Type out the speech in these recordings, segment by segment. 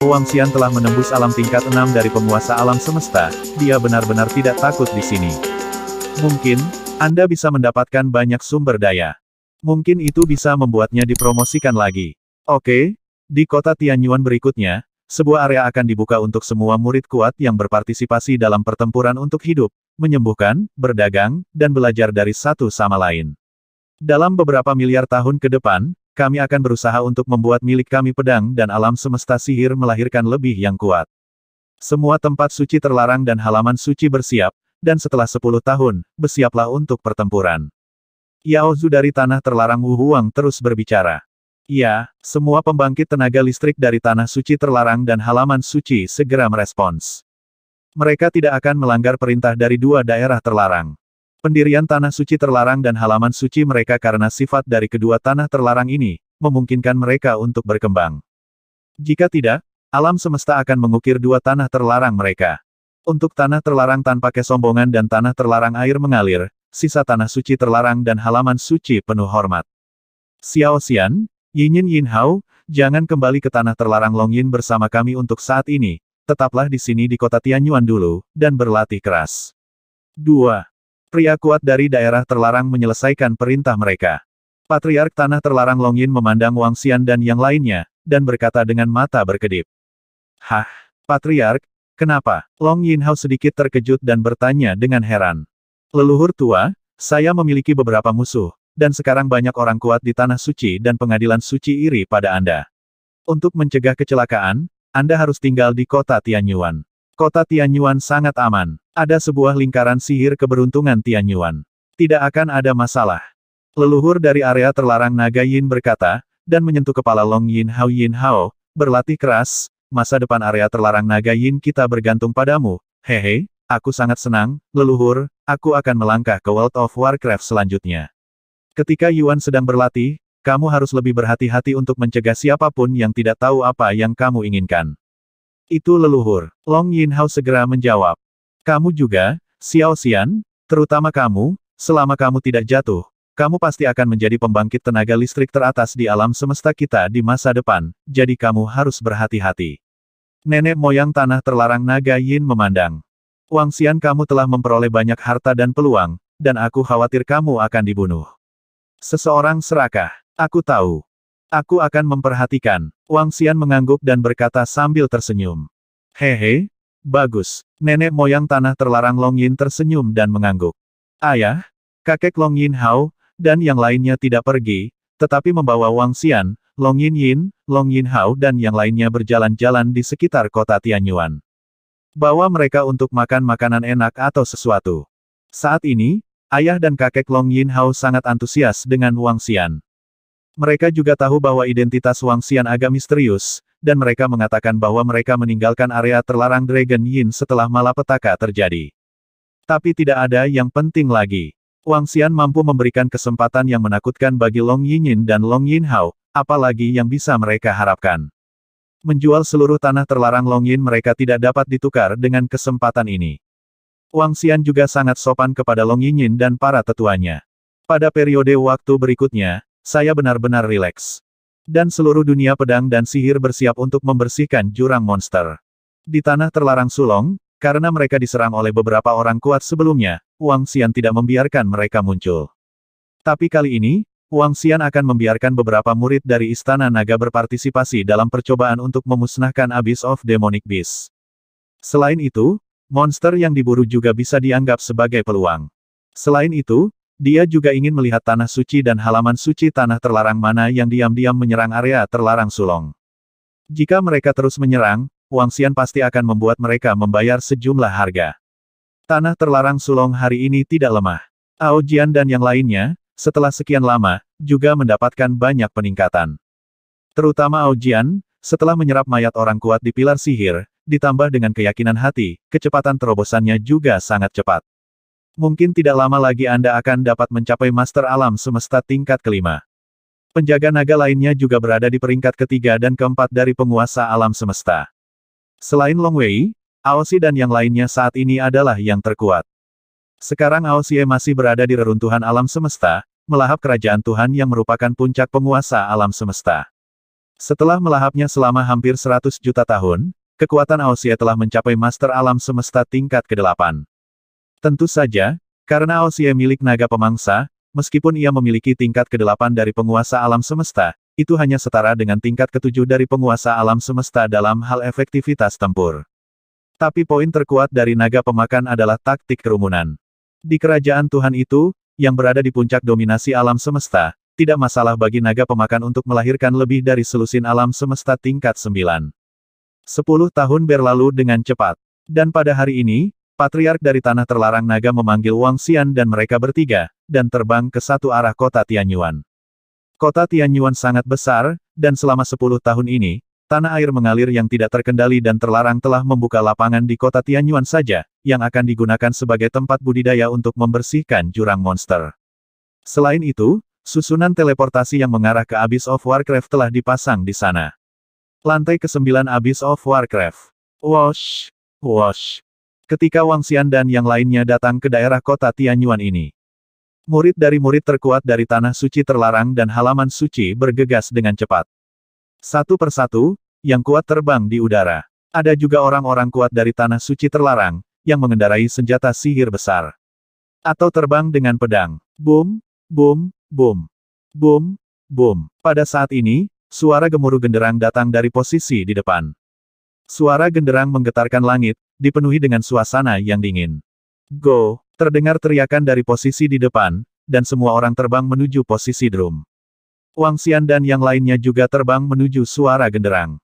Wang Xian telah menembus alam tingkat 6 dari penguasa alam semesta, dia benar-benar tidak takut di sini. Mungkin, Anda bisa mendapatkan banyak sumber daya. Mungkin itu bisa membuatnya dipromosikan lagi. Oke, di kota Tianyuan berikutnya, sebuah area akan dibuka untuk semua murid kuat yang berpartisipasi dalam pertempuran untuk hidup, menyembuhkan, berdagang, dan belajar dari satu sama lain. Dalam beberapa miliar tahun ke depan, kami akan berusaha untuk membuat milik kami pedang dan alam semesta sihir melahirkan lebih yang kuat. Semua tempat suci terlarang dan halaman suci bersiap, dan setelah 10 tahun, bersiaplah untuk pertempuran. Yao Zu dari Tanah Terlarang Wu Huang terus berbicara. Ya, semua pembangkit tenaga listrik dari Tanah Suci Terlarang dan halaman suci segera merespons. Mereka tidak akan melanggar perintah dari dua daerah terlarang. Pendirian Tanah Suci Terlarang dan halaman suci mereka karena sifat dari kedua tanah terlarang ini, memungkinkan mereka untuk berkembang. Jika tidak, alam semesta akan mengukir dua tanah terlarang mereka. Untuk tanah terlarang tanpa kesombongan dan tanah terlarang air mengalir, sisa Tanah Suci Terlarang dan halaman suci penuh hormat. Xiao Xian, Yinyin Yin Hao, jangan kembali ke Tanah Terlarang Longyin bersama kami untuk saat ini, tetaplah di sini di kota Tianyuan dulu, dan berlatih keras. 2. Pria kuat dari daerah terlarang menyelesaikan perintah mereka. Patriark Tanah Terlarang Longyin memandang Wang Xian dan yang lainnya, dan berkata dengan mata berkedip. Hah, Patriark, kenapa? Long Yinhao sedikit terkejut dan bertanya dengan heran. Leluhur tua, saya memiliki beberapa musuh, dan sekarang banyak orang kuat di Tanah Suci dan Pengadilan Suci iri pada Anda. Untuk mencegah kecelakaan, Anda harus tinggal di kota Tianyuan. Kota Tianyuan sangat aman. Ada sebuah lingkaran sihir keberuntungan Tianyuan. Tidak akan ada masalah. Leluhur dari area terlarang Naga Yin berkata, dan menyentuh kepala Long Yinhao, berlatih keras, masa depan area terlarang Naga Yin kita bergantung padamu, hehe, aku sangat senang, leluhur, aku akan melangkah ke World of Warcraft selanjutnya. Ketika Yuan sedang berlatih, kamu harus lebih berhati-hati untuk mencegah siapapun yang tidak tahu apa yang kamu inginkan. Itu leluhur. Long Yinhao segera menjawab. Kamu juga, Xiao Xian, terutama kamu, selama kamu tidak jatuh, kamu pasti akan menjadi pembangkit tenaga listrik teratas di alam semesta kita di masa depan, jadi kamu harus berhati-hati. Nenek moyang Tanah Terlarang Naga Yin memandang. Wang Xian, kamu telah memperoleh banyak harta dan peluang, dan aku khawatir kamu akan dibunuh. Seseorang serakah. Aku tahu. Aku akan memperhatikan. Wang Xian mengangguk dan berkata sambil tersenyum. Hehe, bagus. Nenek moyang Tanah Terlarang Longyin tersenyum dan mengangguk. Ayah, kakek Long Yinhao, dan yang lainnya tidak pergi, tetapi membawa Wang Xian, Long Yinhao dan yang lainnya berjalan-jalan di sekitar kota Tianyuan. Bawa mereka untuk makan makanan enak atau sesuatu. Saat ini, ayah dan kakek Long Yinhao sangat antusias dengan Wang Xian. Mereka juga tahu bahwa identitas Wang Xian agak misterius, dan mereka mengatakan bahwa mereka meninggalkan area terlarang Dragon Yin setelah malapetaka terjadi. Tapi tidak ada yang penting lagi. Wang Xian mampu memberikan kesempatan yang menakutkan bagi Long Yinyin dan Long Yinhao, apalagi yang bisa mereka harapkan. Menjual seluruh tanah terlarang Longyin mereka tidak dapat ditukar dengan kesempatan ini. Wang Xian juga sangat sopan kepada Long Yinyin dan para tetuanya. Pada periode waktu berikutnya, saya benar-benar rileks. Dan seluruh dunia pedang dan sihir bersiap untuk membersihkan jurang monster. Di Tanah Terlarang Sulong, karena mereka diserang oleh beberapa orang kuat sebelumnya, Wang Xian tidak membiarkan mereka muncul. Tapi kali ini, Wang Xian akan membiarkan beberapa murid dari Istana Naga berpartisipasi dalam percobaan untuk memusnahkan Abyss of Demonic Beast. Selain itu, monster yang diburu juga bisa dianggap sebagai peluang. Selain itu, dia juga ingin melihat tanah suci dan halaman suci tanah terlarang mana yang diam-diam menyerang area terlarang Sulong. Jika mereka terus menyerang, Wang Xian pasti akan membuat mereka membayar sejumlah harga. Tanah terlarang Sulong hari ini tidak lemah. Ao Jian dan yang lainnya, setelah sekian lama, juga mendapatkan banyak peningkatan. Terutama Ao Jian, setelah menyerap mayat orang kuat di pilar sihir, ditambah dengan keyakinan hati, kecepatan terobosannya juga sangat cepat. Mungkin tidak lama lagi Anda akan dapat mencapai Master Alam Semesta tingkat kelima. Penjaga naga lainnya juga berada di peringkat ketiga dan keempat dari penguasa alam semesta. Selain Long Wei, Aosi dan yang lainnya saat ini adalah yang terkuat. Sekarang Aosie masih berada di reruntuhan alam semesta, melahap kerajaan Tuhan yang merupakan puncak penguasa alam semesta. Setelah melahapnya selama hampir 100 juta tahun, kekuatan Aosia telah mencapai Master Alam Semesta tingkat ke-8. Tentu saja, karena Aosia milik naga pemangsa, meskipun ia memiliki tingkat ke-8 dari penguasa alam semesta, itu hanya setara dengan tingkat ke-7 dari penguasa alam semesta dalam hal efektivitas tempur. Tapi poin terkuat dari naga pemakan adalah taktik kerumunan. Di kerajaan Tuhan itu, yang berada di puncak dominasi alam semesta, tidak masalah bagi naga pemakan untuk melahirkan lebih dari selusin alam semesta tingkat 9. 10 tahun berlalu dengan cepat. Dan pada hari ini, Patriark dari Tanah Terlarang Naga memanggil Wang Xian dan mereka bertiga, dan terbang ke satu arah kota Tianyuan. Kota Tianyuan sangat besar, dan selama 10 tahun ini, tanah air mengalir yang tidak terkendali dan terlarang telah membuka lapangan di kota Tianyuan saja, yang akan digunakan sebagai tempat budidaya untuk membersihkan jurang monster. Selain itu, susunan teleportasi yang mengarah ke Abyss of Warcraft telah dipasang di sana. Lantai ke-9 Abyss of Warcraft. Wosh! Wosh! Ketika Wang Xian dan yang lainnya datang ke daerah kota Tianyuan ini, murid dari murid terkuat dari Tanah Suci Terlarang dan Halaman Suci bergegas dengan cepat. Satu persatu, yang kuat terbang di udara. Ada juga orang-orang kuat dari Tanah Suci Terlarang, yang mengendarai senjata sihir besar. Atau terbang dengan pedang. Boom, boom, boom. Boom, boom. Pada saat ini, suara gemuruh genderang datang dari posisi di depan. Suara genderang menggetarkan langit, dipenuhi dengan suasana yang dingin. Go! Terdengar teriakan dari posisi di depan, dan semua orang terbang menuju posisi drum. Wang Xian dan yang lainnya juga terbang menuju suara genderang.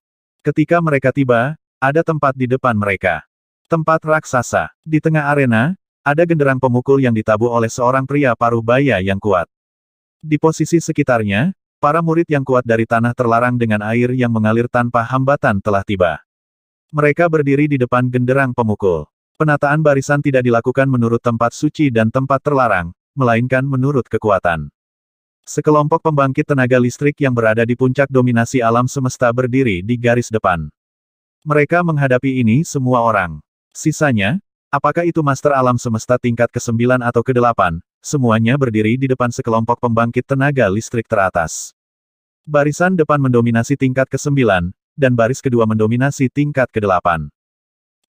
Ketika mereka tiba, ada tempat di depan mereka. Tempat raksasa. Di tengah arena, ada genderang pemukul yang ditabuh oleh seorang pria paruh baya yang kuat. Di posisi sekitarnya, para murid yang kuat dari Tanah Terlarang dengan air yang mengalir tanpa hambatan telah tiba. Mereka berdiri di depan genderang pemukul. Penataan barisan tidak dilakukan menurut tempat suci dan tempat terlarang, melainkan menurut kekuatan. Sekelompok pembangkit tenaga listrik yang berada di puncak dominasi alam semesta berdiri di garis depan. Mereka menghadapi ini semua orang. Sisanya, apakah itu Master Alam Semesta tingkat ke-9 atau ke-8, semuanya berdiri di depan sekelompok pembangkit tenaga listrik teratas. Barisan depan mendominasi tingkat ke-9, dan baris kedua mendominasi tingkat ke-8.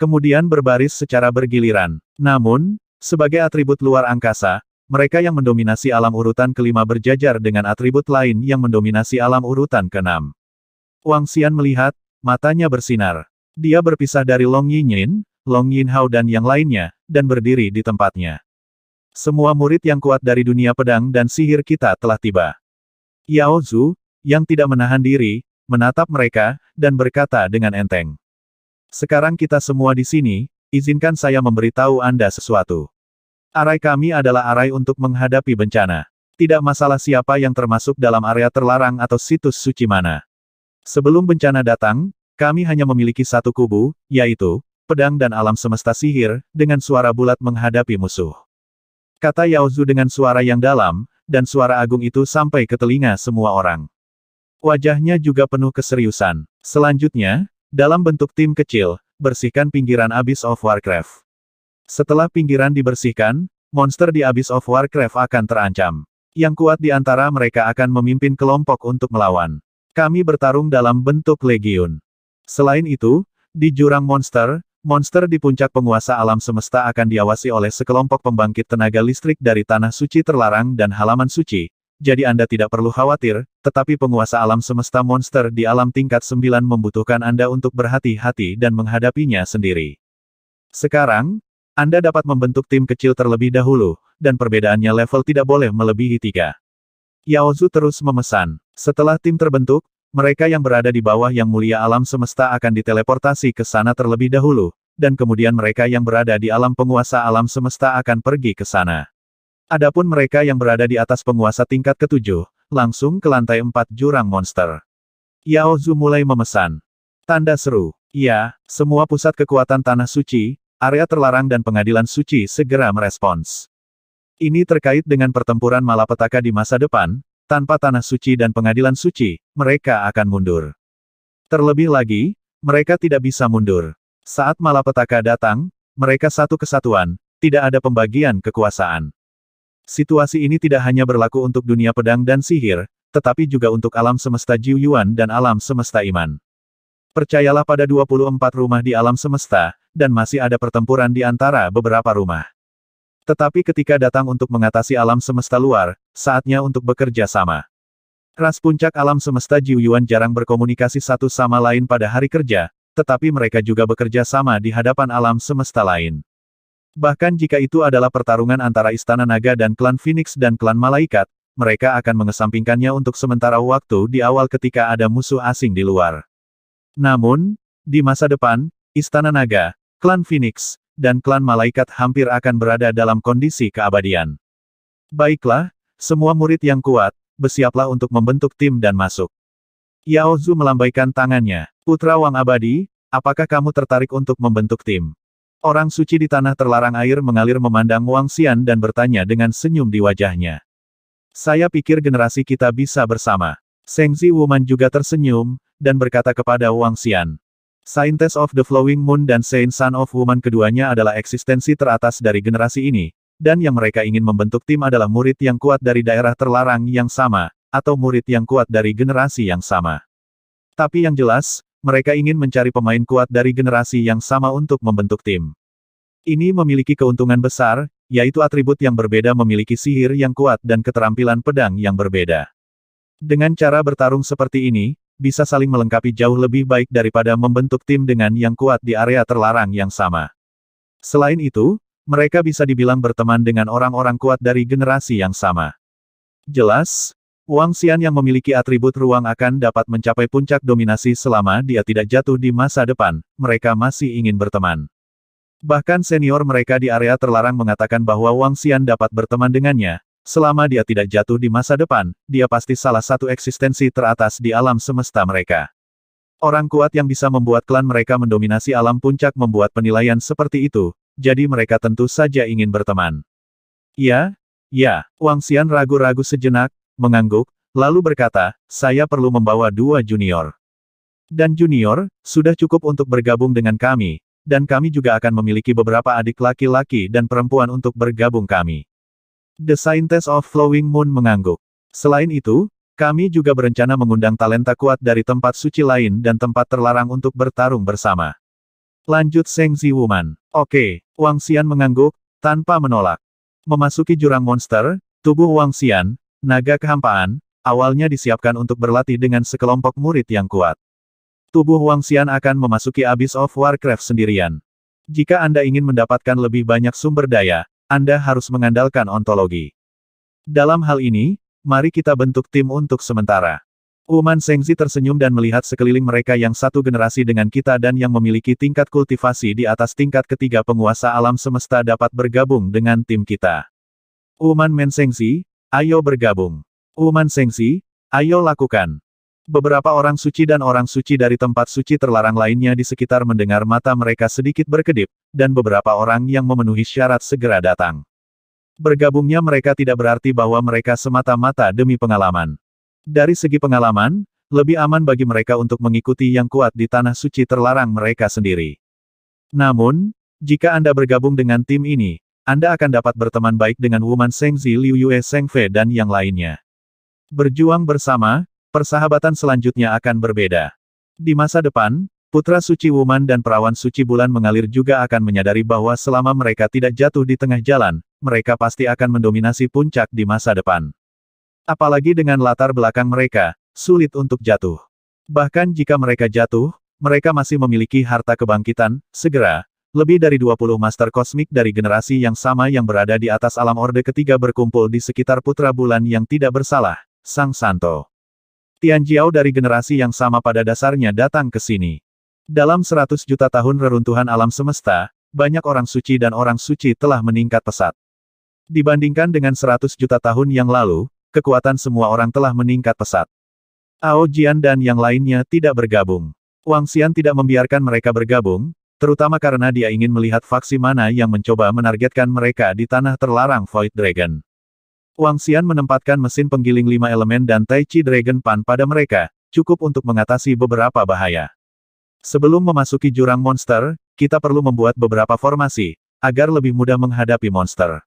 Kemudian berbaris secara bergiliran. Namun, sebagai atribut luar angkasa, mereka yang mendominasi alam urutan ke-5 berjajar dengan atribut lain yang mendominasi alam urutan ke-6. Wang Xian melihat, matanya bersinar. Dia berpisah dari Long Yinyin, Long Yinhao dan yang lainnya, dan berdiri di tempatnya. Semua murid yang kuat dari dunia pedang dan sihir kita telah tiba. Yao Zhu, yang tidak menahan diri, menatap mereka, dan berkata dengan enteng. Sekarang kita semua di sini, izinkan saya memberitahu Anda sesuatu. Arai kami adalah arai untuk menghadapi bencana. Tidak masalah siapa yang termasuk dalam area terlarang atau situs suci mana. Sebelum bencana datang, kami hanya memiliki satu kubu, yaitu, pedang dan alam semesta sihir, dengan suara bulat menghadapi musuh. Kata Yao Zhu dengan suara yang dalam, dan suara agung itu sampai ke telinga semua orang. Wajahnya juga penuh keseriusan. Selanjutnya, dalam bentuk tim kecil, bersihkan pinggiran Abyss of Warcraft. Setelah pinggiran dibersihkan, monster di Abyss of Warcraft akan terancam. Yang kuat di antara mereka akan memimpin kelompok untuk melawan. Kami bertarung dalam bentuk legiun. Selain itu, di jurang monster, monster di puncak penguasa alam semesta akan diawasi oleh sekelompok pembangkit tenaga listrik dari Tanah Suci Terlarang dan Halaman Suci. Jadi Anda tidak perlu khawatir, tetapi penguasa alam semesta monster di alam tingkat 9 membutuhkan Anda untuk berhati-hati dan menghadapinya sendiri. Sekarang, Anda dapat membentuk tim kecil terlebih dahulu, dan perbedaannya level tidak boleh melebihi 3. Yao Zhu terus memesan. Setelah tim terbentuk, mereka yang berada di bawah yang mulia alam semesta akan diteleportasi ke sana terlebih dahulu, dan kemudian mereka yang berada di alam penguasa alam semesta akan pergi ke sana. Adapun mereka yang berada di atas penguasa tingkat ke-7, langsung ke lantai 4 jurang monster. Yao Zhu mulai memesan. Tanda seru. Ya, semua pusat kekuatan Tanah Suci, area terlarang dan pengadilan suci segera merespons. Ini terkait dengan pertempuran malapetaka di masa depan, tanpa Tanah Suci dan pengadilan suci, mereka akan mundur. Terlebih lagi, mereka tidak bisa mundur. Saat malapetaka datang, mereka satu kesatuan, tidak ada pembagian kekuasaan. Situasi ini tidak hanya berlaku untuk dunia pedang dan sihir, tetapi juga untuk alam semesta Jiu Yuan dan alam semesta iman. Percayalah pada 24 rumah di alam semesta, dan masih ada pertempuran di antara beberapa rumah. Tetapi ketika datang untuk mengatasi alam semesta luar, saatnya untuk bekerja sama. Ras puncak alam semesta Jiu Yuan jarang berkomunikasi satu sama lain pada hari kerja, tetapi mereka juga bekerja sama di hadapan alam semesta lain. Bahkan jika itu adalah pertarungan antara Istana Naga dan klan Phoenix dan klan Malaikat, mereka akan mengesampingkannya untuk sementara waktu di awal ketika ada musuh asing di luar. Namun, di masa depan, Istana Naga, klan Phoenix, dan klan Malaikat hampir akan berada dalam kondisi keabadian. Baiklah, semua murid yang kuat, bersiaplah untuk membentuk tim dan masuk. Yao Zhu melambaikan tangannya. Putra Wang Abadi, apakah kamu tertarik untuk membentuk tim? Orang suci di tanah terlarang air mengalir memandang Wang Xian dan bertanya dengan senyum di wajahnya. Saya pikir generasi kita bisa bersama. Sengzi Wuman juga tersenyum, dan berkata kepada Wang Xian. Scientist of the Flowing Moon dan Saint Son of Woman keduanya adalah eksistensi teratas dari generasi ini, dan yang mereka ingin membentuk tim adalah murid yang kuat dari daerah terlarang yang sama, atau murid yang kuat dari generasi yang sama. Tapi yang jelas, mereka ingin mencari pemain kuat dari generasi yang sama untuk membentuk tim. Ini memiliki keuntungan besar, yaitu atribut yang berbeda memiliki sihir yang kuat dan keterampilan pedang yang berbeda. Dengan cara bertarung seperti ini, bisa saling melengkapi jauh lebih baik daripada membentuk tim dengan yang kuat di area terlarang yang sama. Selain itu, mereka bisa dibilang berteman dengan orang-orang kuat dari generasi yang sama. Jelas, Wang Xian yang memiliki atribut ruang akan dapat mencapai puncak dominasi selama dia tidak jatuh di masa depan, mereka masih ingin berteman. Bahkan senior mereka di area terlarang mengatakan bahwa Wang Xian dapat berteman dengannya, selama dia tidak jatuh di masa depan, dia pasti salah satu eksistensi teratas di alam semesta mereka. Orang kuat yang bisa membuat klan mereka mendominasi alam puncak membuat penilaian seperti itu, jadi mereka tentu saja ingin berteman. Ya, Wang Xian ragu-ragu sejenak, mengangguk, lalu berkata, saya perlu membawa 2 junior. Dan junior, sudah cukup untuk bergabung dengan kami, dan kami juga akan memiliki beberapa adik laki-laki dan perempuan untuk bergabung kami. The Scientist of Flowing Moon mengangguk. Selain itu, kami juga berencana mengundang talenta kuat dari tempat suci lain dan tempat terlarang untuk bertarung bersama. Lanjut Sengzi Wuman. Oke, Wang Xian mengangguk, tanpa menolak. Memasuki jurang monster, tubuh Wang Xian, naga kehampaan, awalnya disiapkan untuk berlatih dengan sekelompok murid yang kuat. Tubuh Wang Xian akan memasuki Abyss of Warcraft sendirian. Jika Anda ingin mendapatkan lebih banyak sumber daya, Anda harus mengandalkan ontologi. Dalam hal ini, mari kita bentuk tim untuk sementara. Wuman Sengzi tersenyum dan melihat sekeliling mereka yang satu generasi dengan kita dan yang memiliki tingkat kultivasi di atas tingkat ketiga penguasa alam semesta dapat bergabung dengan tim kita. Wuman Sengzi, ayo bergabung. Wuman Sengzi, ayo lakukan. Beberapa orang suci dan orang suci dari tempat suci terlarang lainnya di sekitar mendengar mata mereka sedikit berkedip, dan beberapa orang yang memenuhi syarat segera datang. Bergabungnya mereka tidak berarti bahwa mereka semata-mata demi pengalaman. Dari segi pengalaman, lebih aman bagi mereka untuk mengikuti yang kuat di tanah suci terlarang mereka sendiri. Namun, jika Anda bergabung dengan tim ini, Anda akan dapat berteman baik dengan Wuman Sengzi, Liu Yue Sengfei dan yang lainnya. Berjuang bersama, persahabatan selanjutnya akan berbeda. Di masa depan, putra suci Wuman dan perawan suci bulan mengalir juga akan menyadari bahwa selama mereka tidak jatuh di tengah jalan, mereka pasti akan mendominasi puncak di masa depan. Apalagi dengan latar belakang mereka, sulit untuk jatuh. Bahkan jika mereka jatuh, mereka masih memiliki harta kebangkitan, segera. Lebih dari 20 master kosmik dari generasi yang sama yang berada di atas alam orde ketiga berkumpul di sekitar putra bulan yang tidak bersalah, Sang Santo. Tianjiao dari generasi yang sama pada dasarnya datang ke sini. Dalam 100 juta tahun reruntuhan alam semesta, banyak orang suci dan orang suci telah meningkat pesat. Dibandingkan dengan 100 juta tahun yang lalu, kekuatan semua orang telah meningkat pesat. Ao Jian dan yang lainnya tidak bergabung. Wang Xian tidak membiarkan mereka bergabung, terutama karena dia ingin melihat faksi mana yang mencoba menargetkan mereka di tanah terlarang Void Dragon. Wang Xian menempatkan mesin penggiling 5 elemen dan Tai Chi Dragon Pan pada mereka, cukup untuk mengatasi beberapa bahaya. Sebelum memasuki jurang monster, kita perlu membuat beberapa formasi, agar lebih mudah menghadapi monster.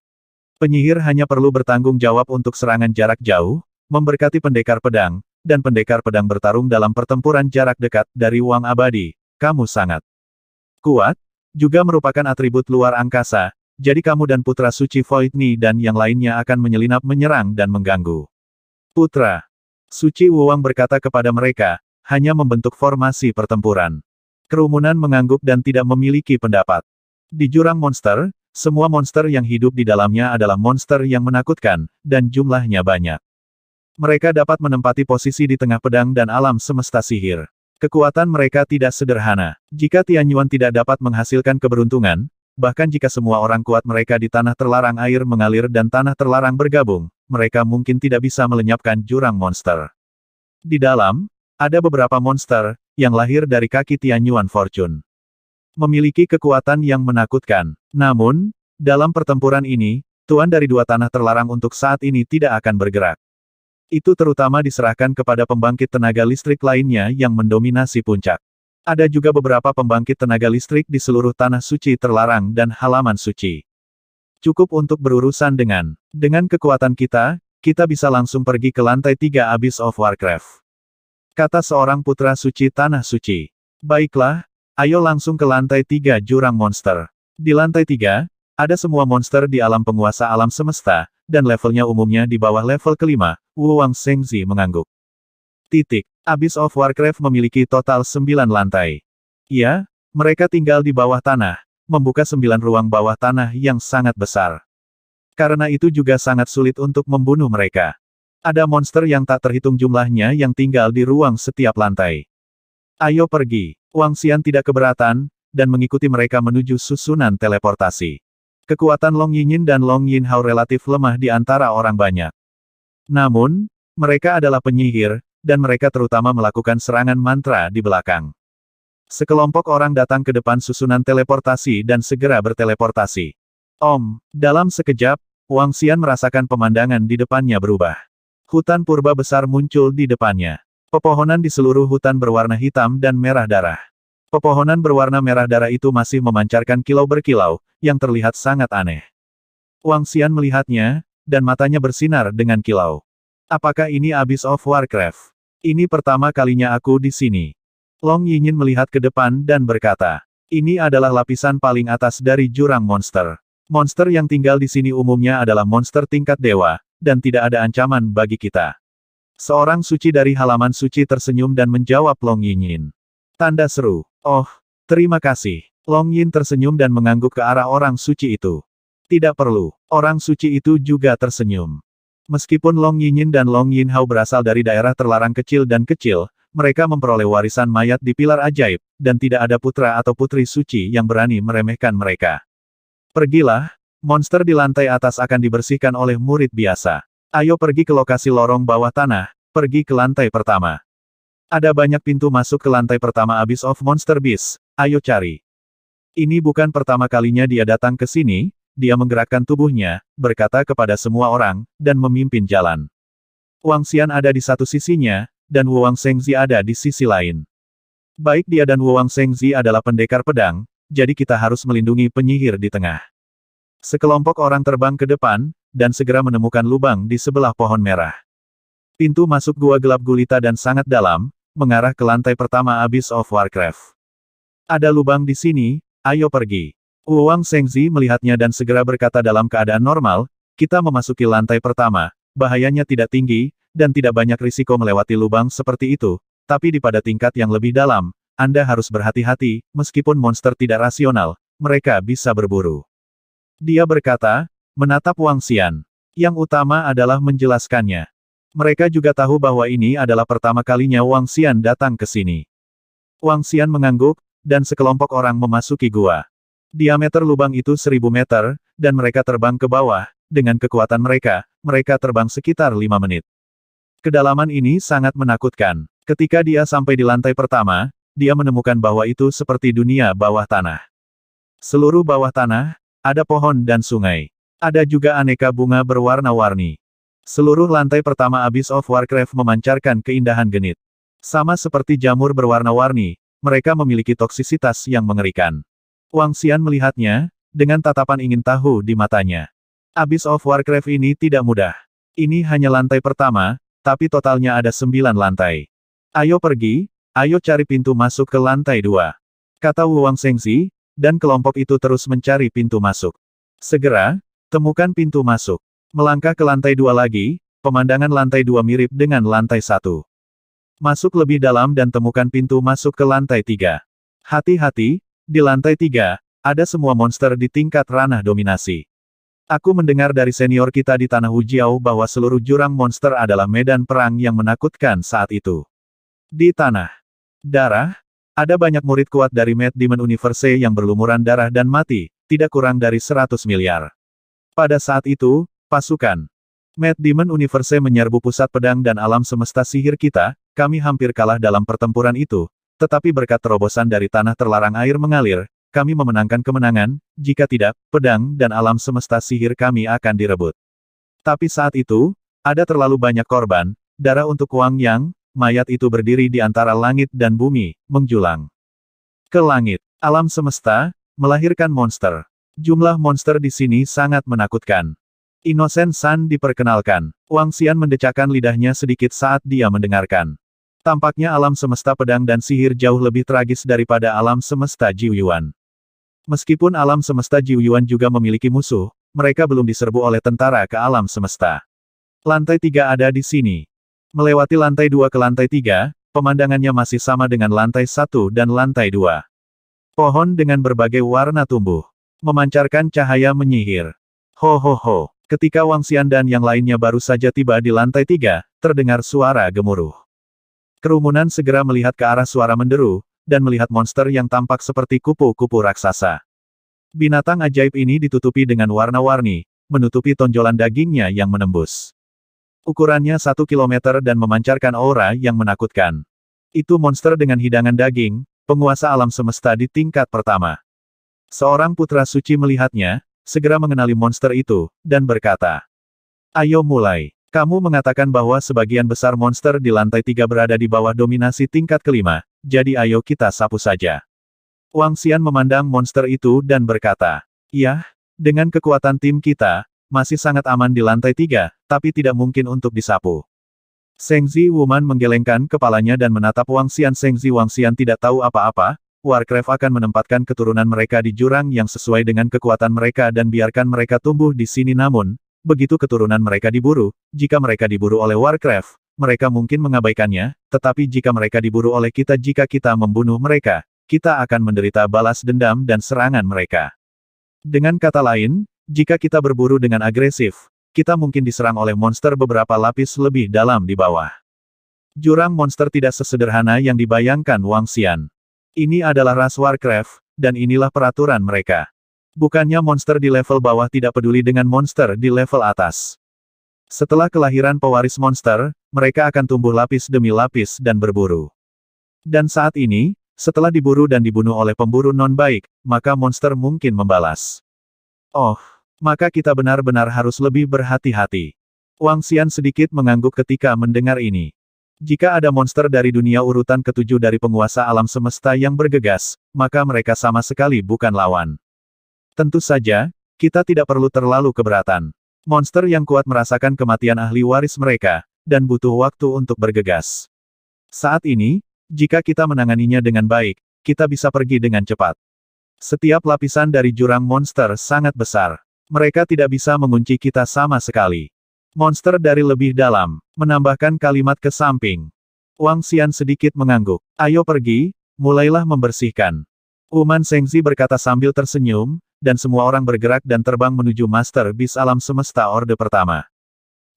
Penyihir hanya perlu bertanggung jawab untuk serangan jarak jauh, memberkati pendekar pedang, dan pendekar pedang bertarung dalam pertempuran jarak dekat dari uang abadi. Kamu sangat kuat, juga merupakan atribut luar angkasa, jadi kamu dan putra suci Void Ni dan yang lainnya akan menyelinap menyerang dan mengganggu. Putra suci Wuwang berkata kepada mereka, hanya membentuk formasi pertempuran. Kerumunan mengangguk dan tidak memiliki pendapat. Di jurang monster, semua monster yang hidup di dalamnya adalah monster yang menakutkan, dan jumlahnya banyak. Mereka dapat menempati posisi di tengah pedang dan alam semesta sihir. Kekuatan mereka tidak sederhana. Jika Tianyuan tidak dapat menghasilkan keberuntungan, bahkan jika semua orang kuat mereka di tanah terlarang air mengalir dan tanah terlarang bergabung, mereka mungkin tidak bisa melenyapkan jurang monster. Di dalam, ada beberapa monster, yang lahir dari kaki Tianyuan Fortune. Memiliki kekuatan yang menakutkan. Namun, dalam pertempuran ini, tuan dari dua tanah terlarang untuk saat ini tidak akan bergerak. Itu terutama diserahkan kepada pembangkit tenaga listrik lainnya yang mendominasi puncak. Ada juga beberapa pembangkit tenaga listrik di seluruh tanah suci terlarang dan halaman suci. Cukup untuk berurusan dengan kekuatan kita bisa langsung pergi ke lantai 3 Abyss of Warcraft. Kata seorang putra suci tanah suci. Baiklah, ayo langsung ke lantai 3 jurang monster. Di lantai 3, ada semua monster di alam penguasa alam semesta, dan levelnya umumnya di bawah level kelima. Wuwang Shengzi mengangguk. Abyss of Warcraft memiliki total 9 lantai. Ya, mereka tinggal di bawah tanah, membuka 9 ruang bawah tanah yang sangat besar. Karena itu juga sangat sulit untuk membunuh mereka. Ada monster yang tak terhitung jumlahnya yang tinggal di ruang setiap lantai. Ayo pergi. Wang Xian tidak keberatan, dan mengikuti mereka menuju susunan teleportasi. Kekuatan Long Yinyin dan Long Yinhao relatif lemah di antara orang banyak. Namun, mereka adalah penyihir, dan mereka terutama melakukan serangan mantra di belakang. Sekelompok orang datang ke depan susunan teleportasi dan segera berteleportasi. Dalam sekejap, Wang Xian merasakan pemandangan di depannya berubah. Hutan purba besar muncul di depannya. Pepohonan di seluruh hutan berwarna hitam dan merah darah. Pepohonan berwarna merah darah itu masih memancarkan kilau berkilau, yang terlihat sangat aneh. Wang Xian melihatnya, dan matanya bersinar dengan kilau. Apakah ini Abyss of Warcraft? Ini pertama kalinya aku di sini. Long Yinyin melihat ke depan dan berkata, ini adalah lapisan paling atas dari jurang monster. Monster yang tinggal di sini umumnya adalah monster tingkat dewa, dan tidak ada ancaman bagi kita. Seorang suci dari halaman suci tersenyum dan menjawab Long Yinyin. Tanda seru. Oh, terima kasih. Long Yin tersenyum dan mengangguk ke arah orang suci itu. Tidak perlu. Orang suci itu juga tersenyum. Meskipun Long Yinyin dan Long Yinhao berasal dari daerah terlarang kecil dan kecil, mereka memperoleh warisan mayat di pilar ajaib, dan tidak ada putra atau putri suci yang berani meremehkan mereka. Pergilah, monster di lantai atas akan dibersihkan oleh murid biasa. Ayo pergi ke lokasi lorong bawah tanah, pergi ke lantai pertama. Ada banyak pintu masuk ke lantai pertama Abyss of Monster Beast, ayo cari. Ini bukan pertama kalinya dia datang ke sini, dia menggerakkan tubuhnya, berkata kepada semua orang, dan memimpin jalan. Wang Xian ada di satu sisinya, dan Wuwang Shengzi ada di sisi lain. Baik dia dan Wuwang Shengzi adalah pendekar pedang, jadi kita harus melindungi penyihir di tengah. Sekelompok orang terbang ke depan, dan segera menemukan lubang di sebelah pohon merah. Pintu masuk gua gelap gulita dan sangat dalam, mengarah ke lantai pertama Abyss of Warcraft. Ada lubang di sini, ayo pergi. Wuwang Shengzi melihatnya dan segera berkata dalam keadaan normal, kita memasuki lantai pertama, bahayanya tidak tinggi, dan tidak banyak risiko melewati lubang seperti itu, tapi di pada tingkat yang lebih dalam, Anda harus berhati-hati, meskipun monster tidak rasional, mereka bisa berburu. Dia berkata, menatap Wang Xian. Yang utama adalah menjelaskannya. Mereka juga tahu bahwa ini adalah pertama kalinya Wang Xian datang ke sini. Wang Xian mengangguk, dan sekelompok orang memasuki gua. Diameter lubang itu 1000 meter, dan mereka terbang ke bawah, dengan kekuatan mereka terbang sekitar 5 menit. Kedalaman ini sangat menakutkan. Ketika dia sampai di lantai pertama, dia menemukan bahwa itu seperti dunia bawah tanah. Seluruh bawah tanah, ada pohon dan sungai. Ada juga aneka bunga berwarna-warni. Seluruh lantai pertama Abyss of Warcraft memancarkan keindahan genit. Sama seperti jamur berwarna-warni, mereka memiliki toksisitas yang mengerikan. Wang Xian melihatnya, dengan tatapan ingin tahu di matanya. Abyss of Warcraft ini tidak mudah. Ini hanya lantai pertama, tapi totalnya ada 9 lantai. Ayo pergi, ayo cari pintu masuk ke lantai 2. Kata Wu Wang Shengzi, dan kelompok itu terus mencari pintu masuk. Segera, temukan pintu masuk. Melangkah ke lantai 2 lagi, pemandangan lantai 2 mirip dengan lantai 1. Masuk lebih dalam dan temukan pintu masuk ke lantai 3. Hati-hati, di lantai 3, ada semua monster di tingkat ranah dominasi. Aku mendengar dari senior kita di Tanah Wujiao bahwa seluruh jurang monster adalah medan perang yang menakutkan saat itu. Di Tanah Darah, ada banyak murid kuat dari Mad Demon Universe yang berlumuran darah dan mati, tidak kurang dari 100 miliar. Pada saat itu, pasukan Mad Demon Universe menyerbu pusat pedang dan alam semesta sihir kita, kami hampir kalah dalam pertempuran itu, tetapi berkat terobosan dari tanah terlarang air mengalir, kami memenangkan kemenangan, jika tidak, pedang dan alam semesta sihir kami akan direbut. Tapi saat itu, ada terlalu banyak korban, darah untuk Wang Yang, mayat itu berdiri di antara langit dan bumi, menjulang ke langit. Alam semesta, melahirkan monster. Jumlah monster di sini sangat menakutkan. Innocent Sun diperkenalkan. Wang Xian mendecakkan lidahnya sedikit saat dia mendengarkan. Tampaknya alam semesta pedang dan sihir jauh lebih tragis daripada alam semesta Jiuyuan. Meskipun alam semesta Jiuyuan juga memiliki musuh, mereka belum diserbu oleh tentara ke alam semesta. Lantai 3 ada di sini. Melewati lantai 2 ke lantai 3, pemandangannya masih sama dengan lantai 1 dan lantai 2. Pohon dengan berbagai warna tumbuh, memancarkan cahaya menyihir. Ho ho ho. Ketika Wang Xian dan yang lainnya baru saja tiba di lantai 3, terdengar suara gemuruh. Kerumunan segera melihat ke arah suara menderu, dan melihat monster yang tampak seperti kupu-kupu raksasa. Binatang ajaib ini ditutupi dengan warna-warni, menutupi tonjolan dagingnya yang menembus. Ukurannya 1 kilometer dan memancarkan aura yang menakutkan. Itu monster dengan hidangan daging, penguasa alam semesta di tingkat pertama. Seorang putra suci melihatnya, segera mengenali monster itu, dan berkata, "Ayo mulai. Kamu mengatakan bahwa sebagian besar monster di lantai 3 berada di bawah dominasi tingkat kelima, jadi ayo kita sapu saja." Wang Xian memandang monster itu dan berkata, "Yah, dengan kekuatan tim kita, masih sangat aman di lantai 3, tapi tidak mungkin untuk disapu." Shengzi Wuman menggelengkan kepalanya dan menatap Wang Xian. Shengzi Wang Xian tidak tahu apa-apa, Warcraft akan menempatkan keturunan mereka di jurang yang sesuai dengan kekuatan mereka dan biarkan mereka tumbuh di sini namun, begitu keturunan mereka diburu, jika mereka diburu oleh Warcraft, mereka mungkin mengabaikannya, tetapi jika mereka diburu oleh kita jika kita membunuh mereka, kita akan menderita balas dendam dan serangan mereka. Dengan kata lain, jika kita berburu dengan agresif, kita mungkin diserang oleh monster beberapa lapis lebih dalam di bawah. Jurang monster tidak sesederhana yang dibayangkan Wang Xian. Ini adalah ras Warcraft, dan inilah peraturan mereka. Bukannya monster di level bawah tidak peduli dengan monster di level atas. Setelah kelahiran pewaris monster, mereka akan tumbuh lapis demi lapis dan berburu. Dan saat ini, setelah diburu dan dibunuh oleh pemburu non-baik, maka monster mungkin membalas. Oh, maka kita benar-benar harus lebih berhati-hati. Wang Xian sedikit mengangguk ketika mendengar ini. Jika ada monster dari dunia urutan ke-7 dari penguasa alam semesta yang bergegas, maka mereka sama sekali bukan lawan. Tentu saja, kita tidak perlu terlalu keberatan. Monster yang kuat merasakan kematian ahli waris mereka, dan butuh waktu untuk bergegas. Saat ini, jika kita menanganinya dengan baik, kita bisa pergi dengan cepat. Setiap lapisan dari jurang monster sangat besar. Mereka tidak bisa mengunci kita sama sekali. Monster dari lebih dalam, menambahkan kalimat ke samping. Wang Xian sedikit mengangguk. Ayo pergi, mulailah membersihkan. Wuman Shengzi berkata sambil tersenyum, dan semua orang bergerak dan terbang menuju Master Beast Alam Semesta Orde Pertama.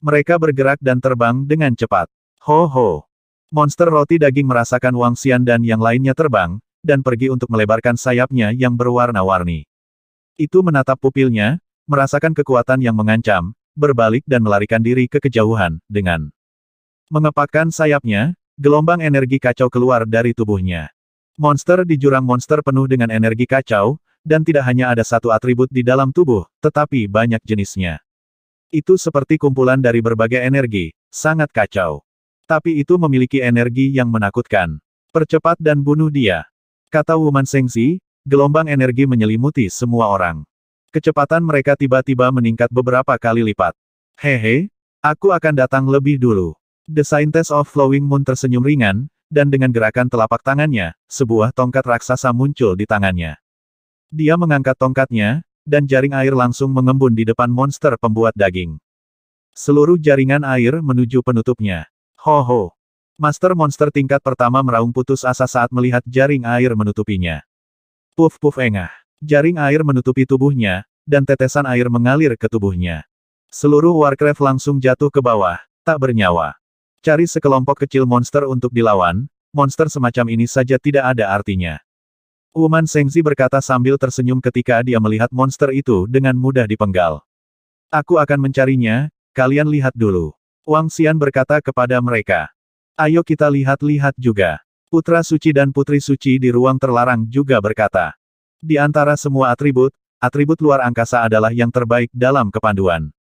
Mereka bergerak dan terbang dengan cepat. Ho ho. Monster roti daging merasakan Wang Xian dan yang lainnya terbang, dan pergi untuk melebarkan sayapnya yang berwarna-warni. Itu menatap pupilnya, merasakan kekuatan yang mengancam, berbalik dan melarikan diri ke kejauhan, dengan mengepakkan sayapnya, gelombang energi kacau keluar dari tubuhnya. Monster di jurang monster penuh dengan energi kacau, dan tidak hanya ada satu atribut di dalam tubuh, tetapi banyak jenisnya. Itu seperti kumpulan dari berbagai energi, sangat kacau. Tapi itu memiliki energi yang menakutkan. Percepat dan bunuh dia. Kata Wuman Shengzi, gelombang energi menyelimuti semua orang. Kecepatan mereka tiba-tiba meningkat beberapa kali lipat. Hehe, aku akan datang lebih dulu. The Scientist of Flowing Moon tersenyum ringan, dan dengan gerakan telapak tangannya, sebuah tongkat raksasa muncul di tangannya. Dia mengangkat tongkatnya, dan jaring air langsung mengembun di depan monster pembuat daging. Seluruh jaringan air menuju penutupnya. Ho ho! Master monster tingkat pertama meraung putus asa saat melihat jaring air menutupinya. Puf-puf engah. Jaring air menutupi tubuhnya, dan tetesan air mengalir ke tubuhnya. Seluruh Warcraft langsung jatuh ke bawah, tak bernyawa. Cari sekelompok kecil monster untuk dilawan, monster semacam ini saja tidak ada artinya. Wuman Sengzi berkata sambil tersenyum ketika dia melihat monster itu dengan mudah dipenggal. Aku akan mencarinya, kalian lihat dulu. Wang Xian berkata kepada mereka. Ayo kita lihat-lihat juga. Putra suci dan putri suci di ruang terlarang juga berkata. Di antara semua atribut luar angkasa adalah yang terbaik dalam kepanduan.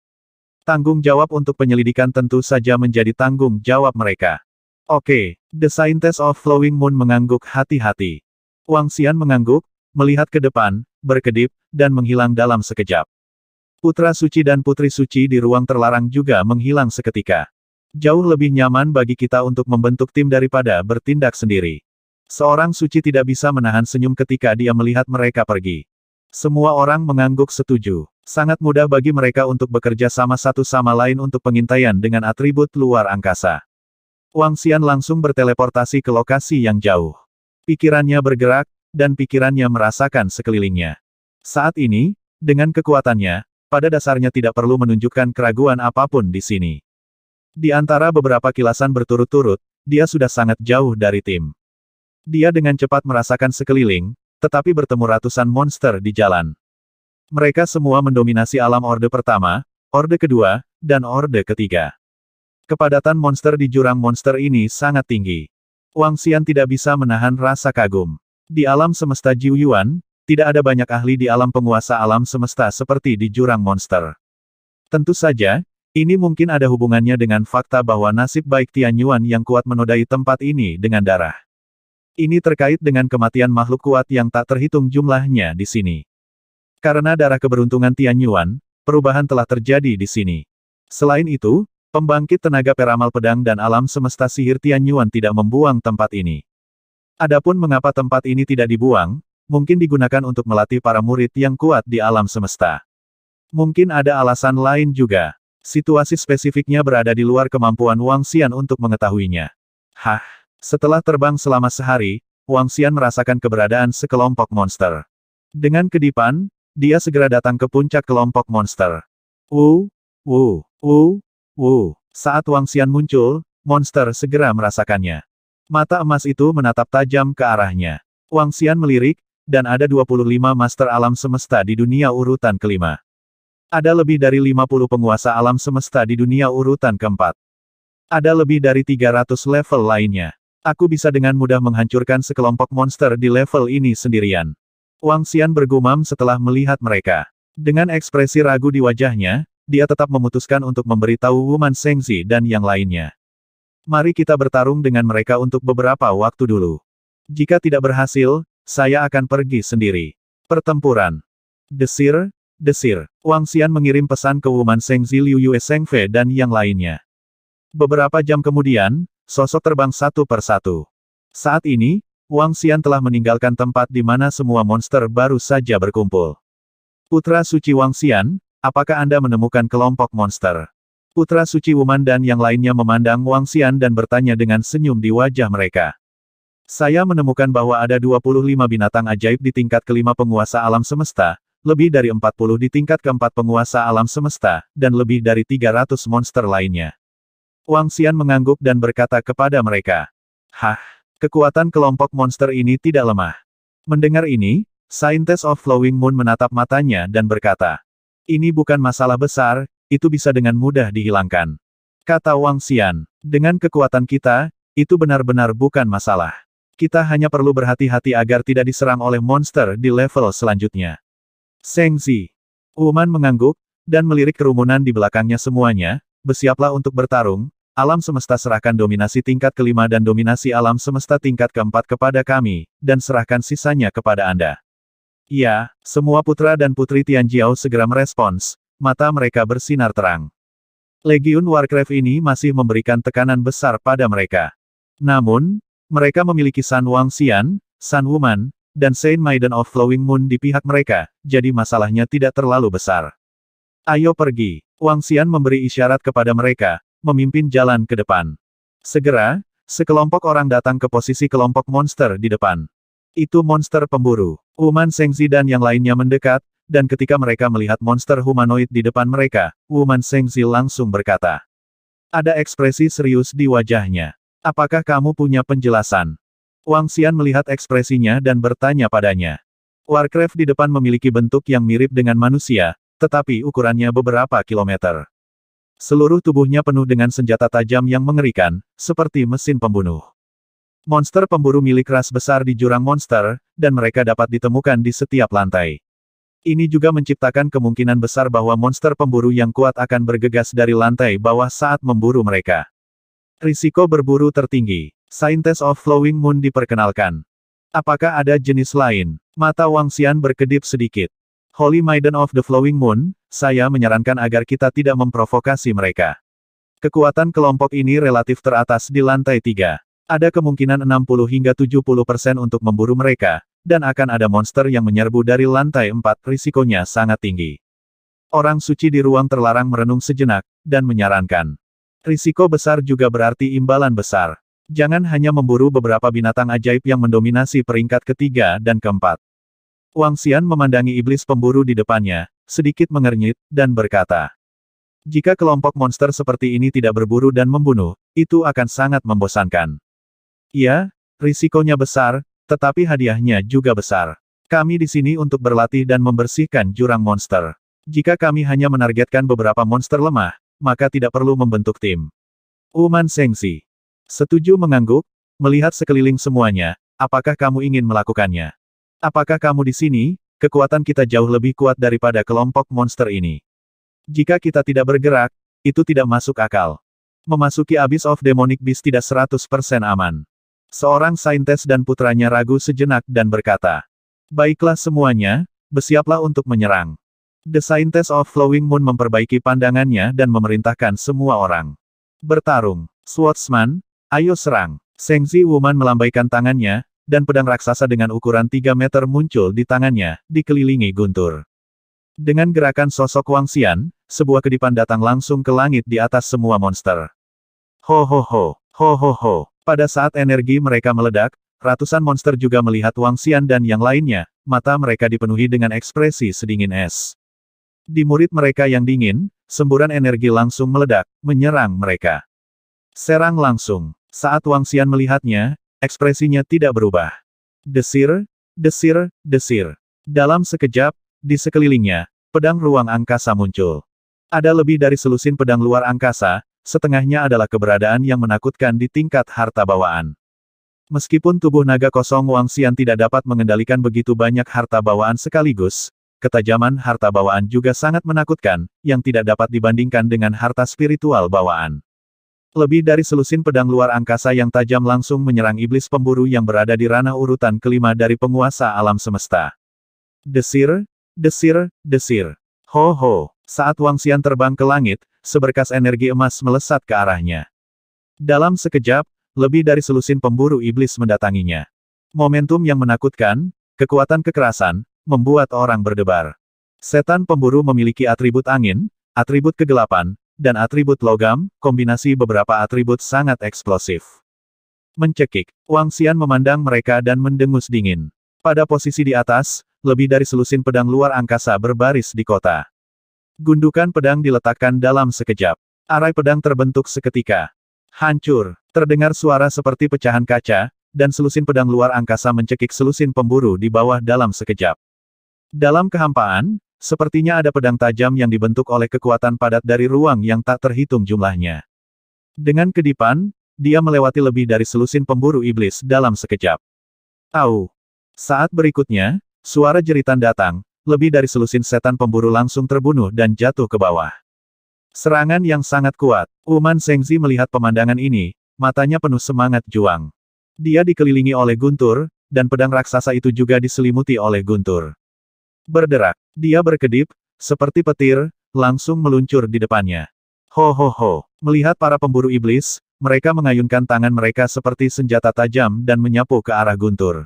Tanggung jawab untuk penyelidikan tentu saja menjadi tanggung jawab mereka. Oke, The Scientist of Flowing Moon mengangguk hati-hati. Wang Xian mengangguk, melihat ke depan, berkedip, dan menghilang dalam sekejap. Putra suci dan putri suci di ruang terlarang juga menghilang seketika. Jauh lebih nyaman bagi kita untuk membentuk tim daripada bertindak sendiri. Seorang suci tidak bisa menahan senyum ketika dia melihat mereka pergi. Semua orang mengangguk setuju. Sangat mudah bagi mereka untuk bekerja sama satu sama lain untuk pengintaian dengan atribut luar angkasa. Wang Xian langsung berteleportasi ke lokasi yang jauh. Pikirannya bergerak, dan pikirannya merasakan sekelilingnya. Saat ini, dengan kekuatannya, pada dasarnya tidak perlu menunjukkan keraguan apapun di sini. Di antara beberapa kilasan berturut-turut, dia sudah sangat jauh dari tim. Dia dengan cepat merasakan sekeliling, tetapi bertemu ratusan monster di jalan. Mereka semua mendominasi alam Orde Pertama, Orde Kedua, dan Orde Ketiga. Kepadatan monster di jurang monster ini sangat tinggi. Wang Xian tidak bisa menahan rasa kagum. Di alam semesta Jiu Yuan, tidak ada banyak ahli di alam penguasa alam semesta seperti di jurang monster. Tentu saja, ini mungkin ada hubungannya dengan fakta bahwa nasib baik Tian Yuan yang kuat menodai tempat ini dengan darah. Ini terkait dengan kematian makhluk kuat yang tak terhitung jumlahnya di sini. Karena darah keberuntungan Tian Yuan, perubahan telah terjadi di sini. Selain itu, pembangkit tenaga peramal pedang dan alam semesta sihir Tian Yuan tidak membuang tempat ini. Adapun mengapa tempat ini tidak dibuang, mungkin digunakan untuk melatih para murid yang kuat di alam semesta. Mungkin ada alasan lain juga. Situasi spesifiknya berada di luar kemampuan Wang Xian untuk mengetahuinya. Hah? Setelah terbang selama sehari, Wang Xian merasakan keberadaan sekelompok monster. Dengan kedipan, dia segera datang ke puncak kelompok monster. Saat Wang Xian muncul, monster segera merasakannya. Mata emas itu menatap tajam ke arahnya. Wang Xian melirik, dan ada 25 master alam semesta di dunia urutan kelima. Ada lebih dari 50 penguasa alam semesta di dunia urutan keempat. Ada lebih dari 300 level lainnya. Aku bisa dengan mudah menghancurkan sekelompok monster di level ini sendirian. Wang Xian bergumam setelah melihat mereka. Dengan ekspresi ragu di wajahnya, dia tetap memutuskan untuk memberitahu Wuman Sengzi dan yang lainnya. Mari kita bertarung dengan mereka untuk beberapa waktu dulu. Jika tidak berhasil, saya akan pergi sendiri. Pertempuran. Desir. Wang Xian mengirim pesan ke Wuman Sengzi, Liu Yue Sengfe dan yang lainnya. Beberapa jam kemudian, sosok terbang satu persatu. Saat ini, Wang Xian telah meninggalkan tempat di mana semua monster baru saja berkumpul. Putra suci Wang Xian, apakah Anda menemukan kelompok monster? Putra suci Wuman dan yang lainnya memandang Wang Xian dan bertanya dengan senyum di wajah mereka. Saya menemukan bahwa ada 25 binatang ajaib di tingkat kelima penguasa alam semesta, lebih dari 40 di tingkat keempat penguasa alam semesta, dan lebih dari 300 monster lainnya. Wang Xian mengangguk dan berkata kepada mereka. Hah? Kekuatan kelompok monster ini tidak lemah. Mendengar ini, Scientist of Flowing Moon menatap matanya dan berkata. Ini bukan masalah besar, itu bisa dengan mudah dihilangkan. Kata Wang Xian, dengan kekuatan kita, itu benar-benar bukan masalah. Kita hanya perlu berhati-hati agar tidak diserang oleh monster di level selanjutnya. Sengzi. Wuman mengangguk, dan melirik kerumunan di belakangnya semuanya, bersiaplah untuk bertarung. Alam semesta serahkan dominasi tingkat kelima dan dominasi alam semesta tingkat keempat kepada kami, dan serahkan sisanya kepada Anda. Ya, semua putra dan putri Tianjiao segera merespons, mata mereka bersinar terang. Legiun Warcraft ini masih memberikan tekanan besar pada mereka. Namun, mereka memiliki Sun Wangxian, Sun Wuman, dan Saint Maiden of Flowing Moon di pihak mereka, jadi masalahnya tidak terlalu besar. Ayo pergi. Wangxian memberi isyarat kepada mereka, memimpin jalan ke depan. Segera, sekelompok orang datang ke posisi kelompok monster di depan. Itu monster pemburu. Wuman Shengzi dan yang lainnya mendekat, dan ketika mereka melihat monster humanoid di depan mereka, Wuman Shengzi langsung berkata. Ada ekspresi serius di wajahnya. Apakah kamu punya penjelasan? Wangxian melihat ekspresinya dan bertanya padanya. Warcraft di depan memiliki bentuk yang mirip dengan manusia, tetapi ukurannya beberapa kilometer. Seluruh tubuhnya penuh dengan senjata tajam yang mengerikan, seperti mesin pembunuh. Monster pemburu milik ras besar di jurang monster, dan mereka dapat ditemukan di setiap lantai. Ini juga menciptakan kemungkinan besar bahwa monster pemburu yang kuat akan bergegas dari lantai bawah saat memburu mereka. Risiko berburu tertinggi. Scientist of Flowing Moon diperkenalkan. Apakah ada jenis lain? Mata Wangxian berkedip sedikit. Holy Maiden of the Flowing Moon, saya menyarankan agar kita tidak memprovokasi mereka. Kekuatan kelompok ini relatif teratas di lantai 3. Ada kemungkinan 60 hingga 70% untuk memburu mereka, dan akan ada monster yang menyerbu dari lantai 4, risikonya sangat tinggi. Orang suci di ruang terlarang merenung sejenak, dan menyarankan. Risiko besar juga berarti imbalan besar. Jangan hanya memburu beberapa binatang ajaib yang mendominasi peringkat ketiga dan keempat. Wangxian memandangi iblis pemburu di depannya, sedikit mengernyit, dan berkata. Jika kelompok monster seperti ini tidak berburu dan membunuh, itu akan sangat membosankan. Ya, risikonya besar, tetapi hadiahnya juga besar. Kami di sini untuk berlatih dan membersihkan jurang monster. Jika kami hanya menargetkan beberapa monster lemah, maka tidak perlu membentuk tim. Wuman Shengzi. Setuju mengangguk, melihat sekeliling semuanya, apakah kamu ingin melakukannya? Apakah kamu di sini, kekuatan kita jauh lebih kuat daripada kelompok monster ini. Jika kita tidak bergerak, itu tidak masuk akal. Memasuki Abyss of Demonic Beast tidak 100% aman. Seorang saintes dan putranya ragu sejenak dan berkata, baiklah semuanya, bersiaplah untuk menyerang. The Scientist of Flowing Moon memperbaiki pandangannya dan memerintahkan semua orang. Bertarung. Swordsman, ayo serang. Shengzi Wuman melambaikan tangannya, dan pedang raksasa dengan ukuran 3 meter muncul di tangannya, dikelilingi guntur. Dengan gerakan sosok Wangxian, sebuah kedipan datang langsung ke langit di atas semua monster. Ho ho ho, ho ho ho. Pada saat energi mereka meledak, ratusan monster juga melihat Wangxian dan yang lainnya, mata mereka dipenuhi dengan ekspresi sedingin es. Di murid mereka yang dingin, semburan energi langsung meledak, menyerang mereka. Serang langsung. Saat Wangxian melihatnya, ekspresinya tidak berubah. Desir, desir, desir. Dalam sekejap, di sekelilingnya, pedang ruang angkasa muncul. Ada lebih dari selusin pedang luar angkasa, setengahnya adalah keberadaan yang menakutkan di tingkat harta bawaan. Meskipun tubuh naga kosong Wangxian tidak dapat mengendalikan begitu banyak harta bawaan sekaligus, ketajaman harta bawaan juga sangat menakutkan, yang tidak dapat dibandingkan dengan harta spiritual bawaan. Lebih dari selusin pedang luar angkasa yang tajam langsung menyerang iblis pemburu yang berada di ranah urutan kelima dari penguasa alam semesta. Desir, desir, desir. Ho ho. Saat Wangxian terbang ke langit, seberkas energi emas melesat ke arahnya. Dalam sekejap, lebih dari selusin pemburu iblis mendatanginya. Momentum yang menakutkan, kekuatan kekerasan, membuat orang berdebar. Setan pemburu memiliki atribut angin, atribut kegelapan, dan atribut logam, kombinasi beberapa atribut sangat eksplosif. Mencekik, Wangxian memandang mereka dan mendengus dingin. Pada posisi di atas, lebih dari selusin pedang luar angkasa berbaris di kota. Gundukan pedang diletakkan dalam sekejap. Arai pedang terbentuk seketika. Hancur. Terdengar suara seperti pecahan kaca, dan selusin pedang luar angkasa mencekik selusin pemburu di bawah dalam sekejap. Dalam kehampaan, sepertinya ada pedang tajam yang dibentuk oleh kekuatan padat dari ruang yang tak terhitung jumlahnya. Dengan kedipan, dia melewati lebih dari selusin pemburu iblis dalam sekejap. Au! Saat berikutnya, suara jeritan datang. Lebih dari selusin setan pemburu langsung terbunuh dan jatuh ke bawah. Serangan yang sangat kuat. Wuman Shengzi melihat pemandangan ini, matanya penuh semangat juang. Dia dikelilingi oleh guntur, dan pedang raksasa itu juga diselimuti oleh guntur. Berderak. Dia berkedip, seperti petir, langsung meluncur di depannya. Ho ho ho. Melihat para pemburu iblis, mereka mengayunkan tangan mereka seperti senjata tajam dan menyapu ke arah Guntur.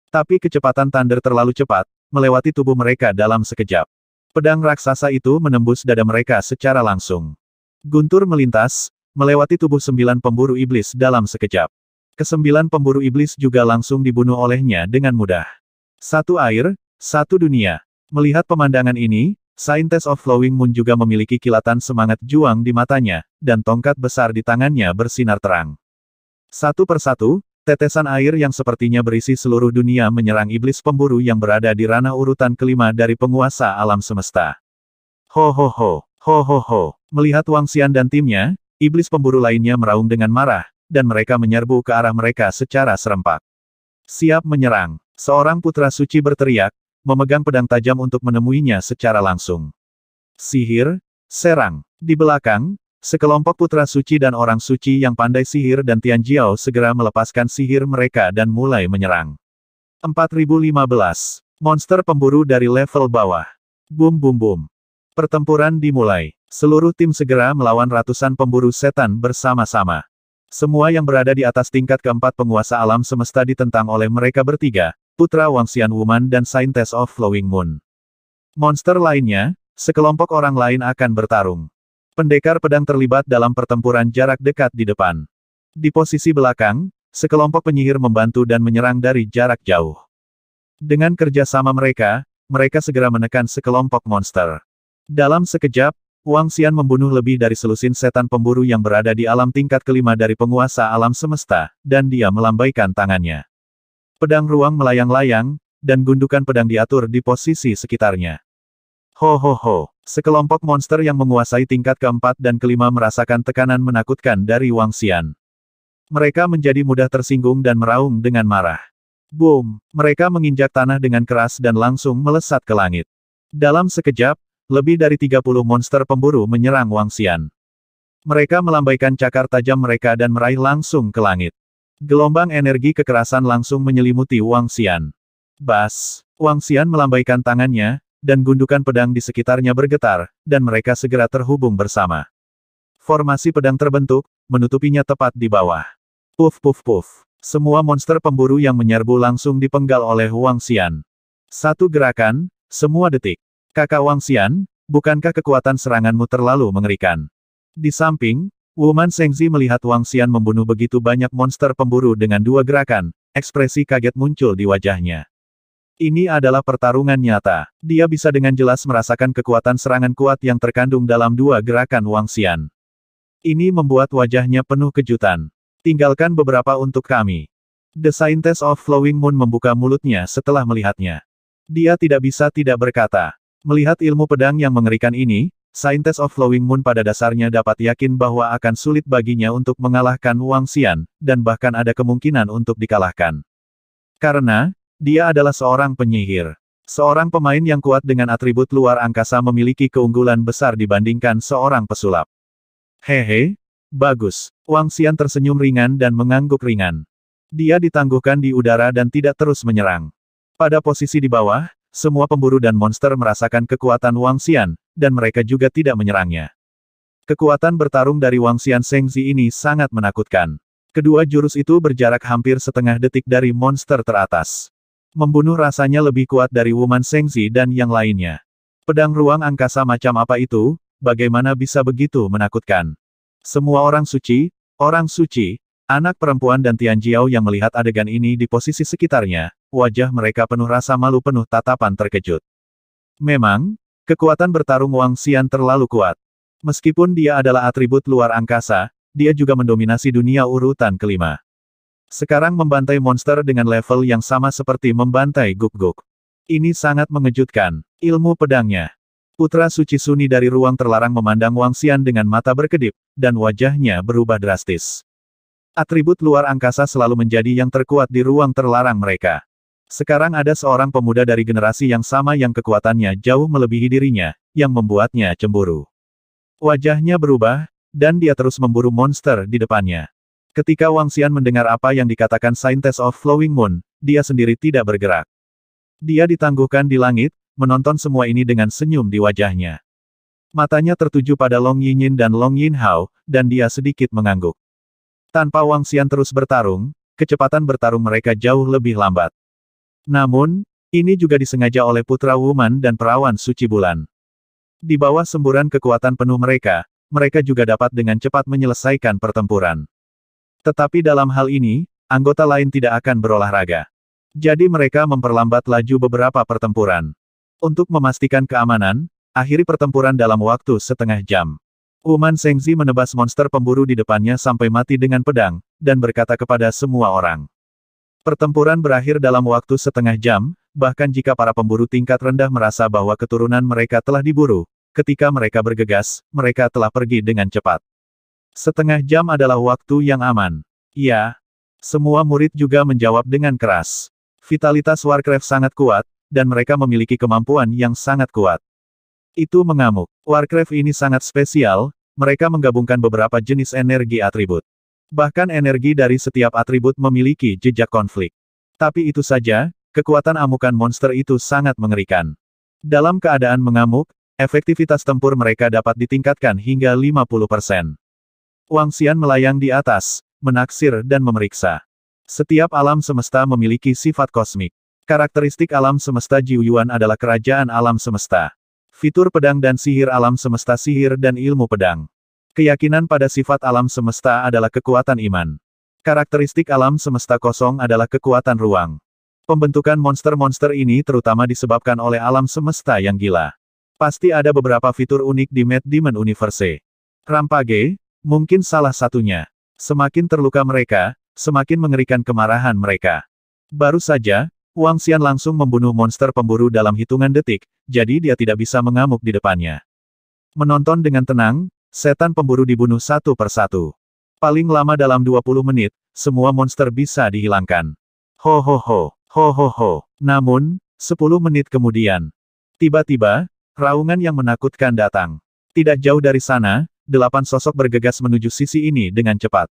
Tapi kecepatan Thunder terlalu cepat, melewati tubuh mereka dalam sekejap. Pedang raksasa itu menembus dada mereka secara langsung. Guntur melintas, melewati tubuh 9 pemburu iblis dalam sekejap. Ke-9 pemburu iblis juga langsung dibunuh olehnya dengan mudah. Satu air, satu dunia. Melihat pemandangan ini, Scientist of Flowing Moon juga memiliki kilatan semangat juang di matanya, dan tongkat besar di tangannya bersinar terang. Satu persatu, tetesan air yang sepertinya berisi seluruh dunia menyerang iblis pemburu yang berada di ranah urutan kelima dari penguasa alam semesta. Ho ho ho, ho ho ho. Melihat Wang Xian dan timnya, iblis pemburu lainnya meraung dengan marah, dan mereka menyerbu ke arah mereka secara serempak. Siap menyerang. Seorang putra suci berteriak, memegang pedang tajam untuk menemuinya secara langsung. Sihir, serang. Di belakang, sekelompok putra suci dan orang suci yang pandai sihir dan Tian Jiao segera melepaskan sihir mereka dan mulai menyerang. 4015. Monster pemburu dari level bawah. Boom boom boom. Pertempuran dimulai. Seluruh tim segera melawan ratusan pemburu setan bersama-sama. Semua yang berada di atas tingkat keempat penguasa alam semesta ditentang oleh mereka bertiga, Putra Wang Xian Wuman dan Scientist of Flowing Moon. Monster lainnya, sekelompok orang lain akan bertarung. Pendekar pedang terlibat dalam pertempuran jarak dekat di depan. Di posisi belakang, sekelompok penyihir membantu dan menyerang dari jarak jauh. Dengan kerjasama mereka, mereka segera menekan sekelompok monster. Dalam sekejap, Wang Xian membunuh lebih dari selusin setan pemburu yang berada di alam tingkat kelima dari penguasa alam semesta, dan dia melambaikan tangannya. Pedang ruang melayang-layang, dan gundukan pedang diatur di posisi sekitarnya. Ho ho ho, sekelompok monster yang menguasai tingkat keempat dan kelima merasakan tekanan menakutkan dari Wang Xian. Mereka menjadi mudah tersinggung dan meraung dengan marah. Boom, mereka menginjak tanah dengan keras dan langsung melesat ke langit. Dalam sekejap, lebih dari 30 monster pemburu menyerang Wang Xian. Mereka melambaikan cakar tajam mereka dan meraih langsung ke langit. Gelombang energi kekerasan langsung menyelimuti Wang Xian. Bas! Wang Xian melambaikan tangannya, dan gundukan pedang di sekitarnya bergetar, dan mereka segera terhubung bersama. Formasi pedang terbentuk, menutupinya tepat di bawah. Puff puff puff. Semua monster pemburu yang menyerbu langsung dipenggal oleh Wang Xian. Satu gerakan, semua detik. Kakak Wang Xian, bukankah kekuatan seranganmu terlalu mengerikan? Di samping, Wuman Shengzi melihat Wang Xian membunuh begitu banyak monster pemburu dengan 2 gerakan, ekspresi kaget muncul di wajahnya. Ini adalah pertarungan nyata. Dia bisa dengan jelas merasakan kekuatan serangan kuat yang terkandung dalam 2 gerakan Wang Xian. Ini membuat wajahnya penuh kejutan. Tinggalkan beberapa untuk kami. The Scientist of Flowing Moon membuka mulutnya setelah melihatnya. Dia tidak bisa tidak berkata. Melihat ilmu pedang yang mengerikan ini, Scientist of Flowing Moon pada dasarnya dapat yakin bahwa akan sulit baginya untuk mengalahkan Wang Xian, dan bahkan ada kemungkinan untuk dikalahkan. Karena, dia adalah seorang penyihir. Seorang pemain yang kuat dengan atribut luar angkasa memiliki keunggulan besar dibandingkan seorang pesulap. Hehe, bagus. Wang Xian tersenyum ringan dan mengangguk ringan. Dia ditangguhkan di udara dan tidak terus menyerang. Pada posisi di bawah, semua pemburu dan monster merasakan kekuatan Wang Xian, dan mereka juga tidak menyerangnya. Kekuatan bertarung dari Wang Xian Shengzi ini sangat menakutkan. Kedua jurus itu berjarak hampir setengah detik dari monster teratas. Membunuh rasanya lebih kuat dari Wuman Shengzi dan yang lainnya. Pedang ruang angkasa macam apa itu, bagaimana bisa begitu menakutkan? Semua orang suci, anak perempuan dan Tian Jiao yang melihat adegan ini di posisi sekitarnya, wajah mereka penuh rasa malu penuh tatapan terkejut. Memang, kekuatan bertarung Wang Xian terlalu kuat. Meskipun dia adalah atribut luar angkasa, dia juga mendominasi dunia urutan kelima. Sekarang membantai monster dengan level yang sama seperti membantai guk-guk. Ini sangat mengejutkan. Ilmu pedangnya. Putra suci Suni dari ruang terlarang memandang Wang Xian dengan mata berkedip, dan wajahnya berubah drastis. Atribut luar angkasa selalu menjadi yang terkuat di ruang terlarang mereka. Sekarang ada seorang pemuda dari generasi yang sama yang kekuatannya jauh melebihi dirinya, yang membuatnya cemburu. Wajahnya berubah, dan dia terus memburu monster di depannya. Ketika Wang Xian mendengar apa yang dikatakan Scientist of Flowing Moon, dia sendiri tidak bergerak. Dia ditangguhkan di langit, menonton semua ini dengan senyum di wajahnya. Matanya tertuju pada Long Yinyin dan Long Yinhao, dan dia sedikit mengangguk. Tanpa Wang Xian terus bertarung, kecepatan bertarung mereka jauh lebih lambat. Namun, ini juga disengaja oleh Putra Wuman dan Perawan Suci Bulan. Di bawah semburan kekuatan penuh mereka juga dapat dengan cepat menyelesaikan pertempuran. Tetapi dalam hal ini, anggota lain tidak akan berolahraga. Jadi mereka memperlambat laju beberapa pertempuran. Untuk memastikan keamanan, akhiri pertempuran dalam waktu setengah jam. Wuman Shengzi menebas monster pemburu di depannya sampai mati dengan pedang, dan berkata kepada semua orang. Pertempuran berakhir dalam waktu setengah jam, bahkan jika para pemburu tingkat rendah merasa bahwa keturunan mereka telah diburu, ketika mereka bergegas, mereka telah pergi dengan cepat. Setengah jam adalah waktu yang aman. Ya. Semua murid juga menjawab dengan keras. Vitalitas Warcraft sangat kuat, dan mereka memiliki kemampuan yang sangat kuat. Itu mengamuk. Warcraft ini sangat spesial, mereka menggabungkan beberapa jenis energi atribut. Bahkan energi dari setiap atribut memiliki jejak konflik. Tapi itu saja, kekuatan amukan monster itu sangat mengerikan. Dalam keadaan mengamuk, efektivitas tempur mereka dapat ditingkatkan hingga 50%. Wang Xian melayang di atas, menaksir dan memeriksa. Setiap alam semesta memiliki sifat kosmik. Karakteristik alam semesta Jiuyuan adalah kerajaan alam semesta. Fitur pedang dan sihir alam semesta sihir dan ilmu pedang. Keyakinan pada sifat alam semesta adalah kekuatan iman. Karakteristik alam semesta kosong adalah kekuatan ruang. Pembentukan monster-monster ini terutama disebabkan oleh alam semesta yang gila. Pasti ada beberapa fitur unik di Mad Demon Universe. Rampage, mungkin salah satunya. Semakin terluka mereka, semakin mengerikan kemarahan mereka. Baru saja, Wang Xian langsung membunuh monster pemburu dalam hitungan detik, jadi dia tidak bisa mengamuk di depannya. Menonton dengan tenang, setan pemburu dibunuh satu persatu. Paling lama dalam 20 menit, semua monster bisa dihilangkan. Ho ho ho, ho ho ho. Namun, 10 menit kemudian, tiba-tiba, raungan yang menakutkan datang. Tidak jauh dari sana, 8 sosok bergegas menuju sisi ini dengan cepat.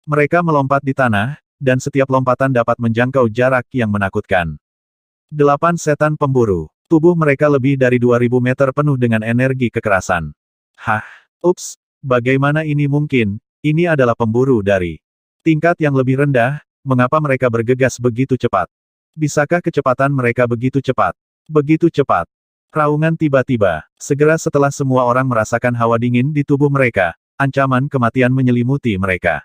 Mereka melompat di tanah, dan setiap lompatan dapat menjangkau jarak yang menakutkan. 8 setan pemburu. Tubuh mereka lebih dari 2000 meter penuh dengan energi kekerasan. Hah? Ups, bagaimana ini mungkin? Ini adalah pemburu dari tingkat yang lebih rendah, mengapa mereka bergegas begitu cepat? Bisakah kecepatan mereka begitu cepat? Begitu cepat. Raungan tiba-tiba. Segera setelah semua orang merasakan hawa dingin di tubuh mereka, ancaman kematian menyelimuti mereka.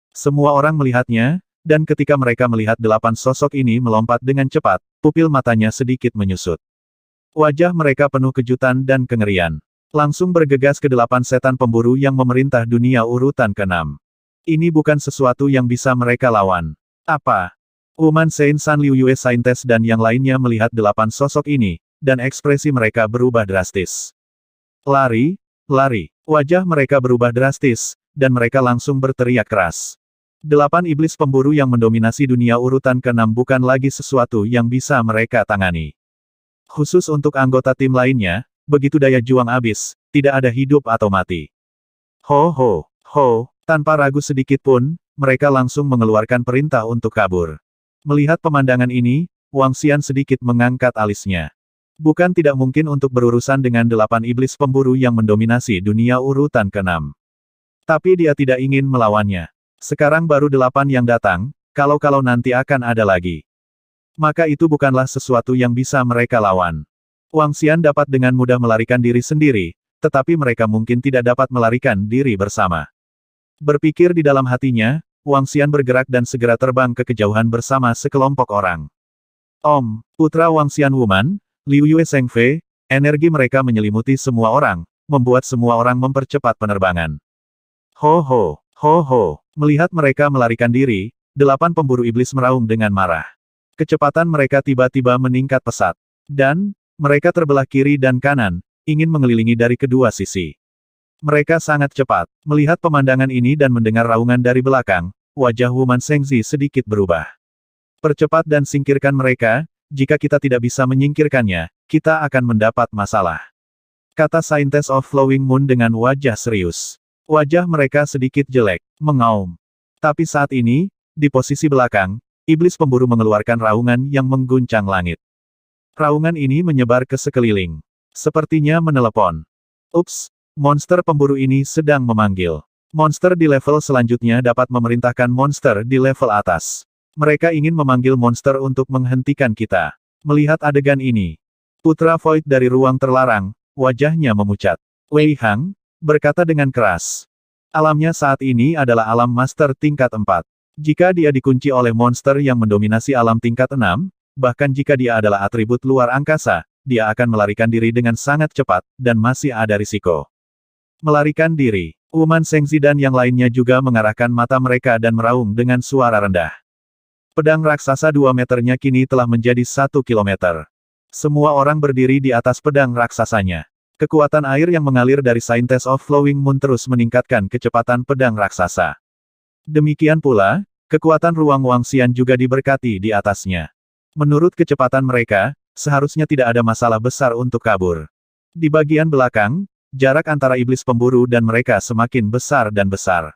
Semua orang melihatnya, dan ketika mereka melihat 8 sosok ini melompat dengan cepat, pupil matanya sedikit menyusut. Wajah mereka penuh kejutan dan kengerian. Langsung bergegas ke 8 setan pemburu yang memerintah dunia urutan ke-6. Ini bukan sesuatu yang bisa mereka lawan. Apa? Wuman Sein San Liu Yue Saintes dan yang lainnya melihat 8 sosok ini, dan ekspresi mereka berubah drastis. Lari, lari. Wajah mereka berubah drastis, dan mereka langsung berteriak keras. 8 iblis pemburu yang mendominasi dunia urutan ke-6 bukan lagi sesuatu yang bisa mereka tangani. Khusus untuk anggota tim lainnya, begitu daya juang habis, tidak ada hidup atau mati. Ho ho, ho, tanpa ragu sedikit pun, mereka langsung mengeluarkan perintah untuk kabur. Melihat pemandangan ini, Wang Xian sedikit mengangkat alisnya. Bukan tidak mungkin untuk berurusan dengan 8 iblis pemburu yang mendominasi dunia urutan ke-6. Tapi dia tidak ingin melawannya. Sekarang baru 8 yang datang, kalau-kalau nanti akan ada lagi. Maka itu bukanlah sesuatu yang bisa mereka lawan. Wang Xian dapat dengan mudah melarikan diri sendiri, tetapi mereka mungkin tidak dapat melarikan diri bersama. Berpikir di dalam hatinya, Wang Xian bergerak dan segera terbang ke kejauhan bersama sekelompok orang. Om, putra Wang Xian Wuman, Liu Yue Shengfei, energi mereka menyelimuti semua orang, membuat semua orang mempercepat penerbangan. Ho ho, ho ho, melihat mereka melarikan diri, 8 pemburu iblis meraung dengan marah. Kecepatan mereka tiba-tiba meningkat pesat. Dan, mereka terbelah kiri dan kanan, ingin mengelilingi dari kedua sisi. Mereka sangat cepat. Melihat pemandangan ini dan mendengar raungan dari belakang, wajah Wuman Shengzi sedikit berubah. Percepat dan singkirkan mereka, jika kita tidak bisa menyingkirkannya, kita akan mendapat masalah. Kata Saintes of Flowing Moon dengan wajah serius. Wajah mereka sedikit jelek, mengaum. Tapi saat ini, di posisi belakang, iblis pemburu mengeluarkan raungan yang mengguncang langit. Raungan ini menyebar ke sekeliling. Sepertinya menelepon. Ups, monster pemburu ini sedang memanggil. Monster di level selanjutnya dapat memerintahkan monster di level atas. Mereka ingin memanggil monster untuk menghentikan kita. Melihat adegan ini, Putra Void dari ruang terlarang, wajahnya memucat. Wei Hang berkata dengan keras. Alamnya saat ini adalah alam master tingkat 4. Jika dia dikunci oleh monster yang mendominasi alam tingkat 6, bahkan jika dia adalah atribut luar angkasa, dia akan melarikan diri dengan sangat cepat, dan masih ada risiko. Melarikan diri. Wuman Sengzi dan yang lainnya juga mengarahkan mata mereka dan meraung dengan suara rendah. Pedang raksasa 2 meternya kini telah menjadi 1 kilometer. Semua orang berdiri di atas pedang raksasanya. Kekuatan air yang mengalir dari Scientist of Flowing Moon terus meningkatkan kecepatan pedang raksasa. Demikian pula, kekuatan ruang Wangxian juga diberkati di atasnya. Menurut kecepatan mereka, seharusnya tidak ada masalah besar untuk kabur. Di bagian belakang, jarak antara iblis pemburu dan mereka semakin besar dan besar.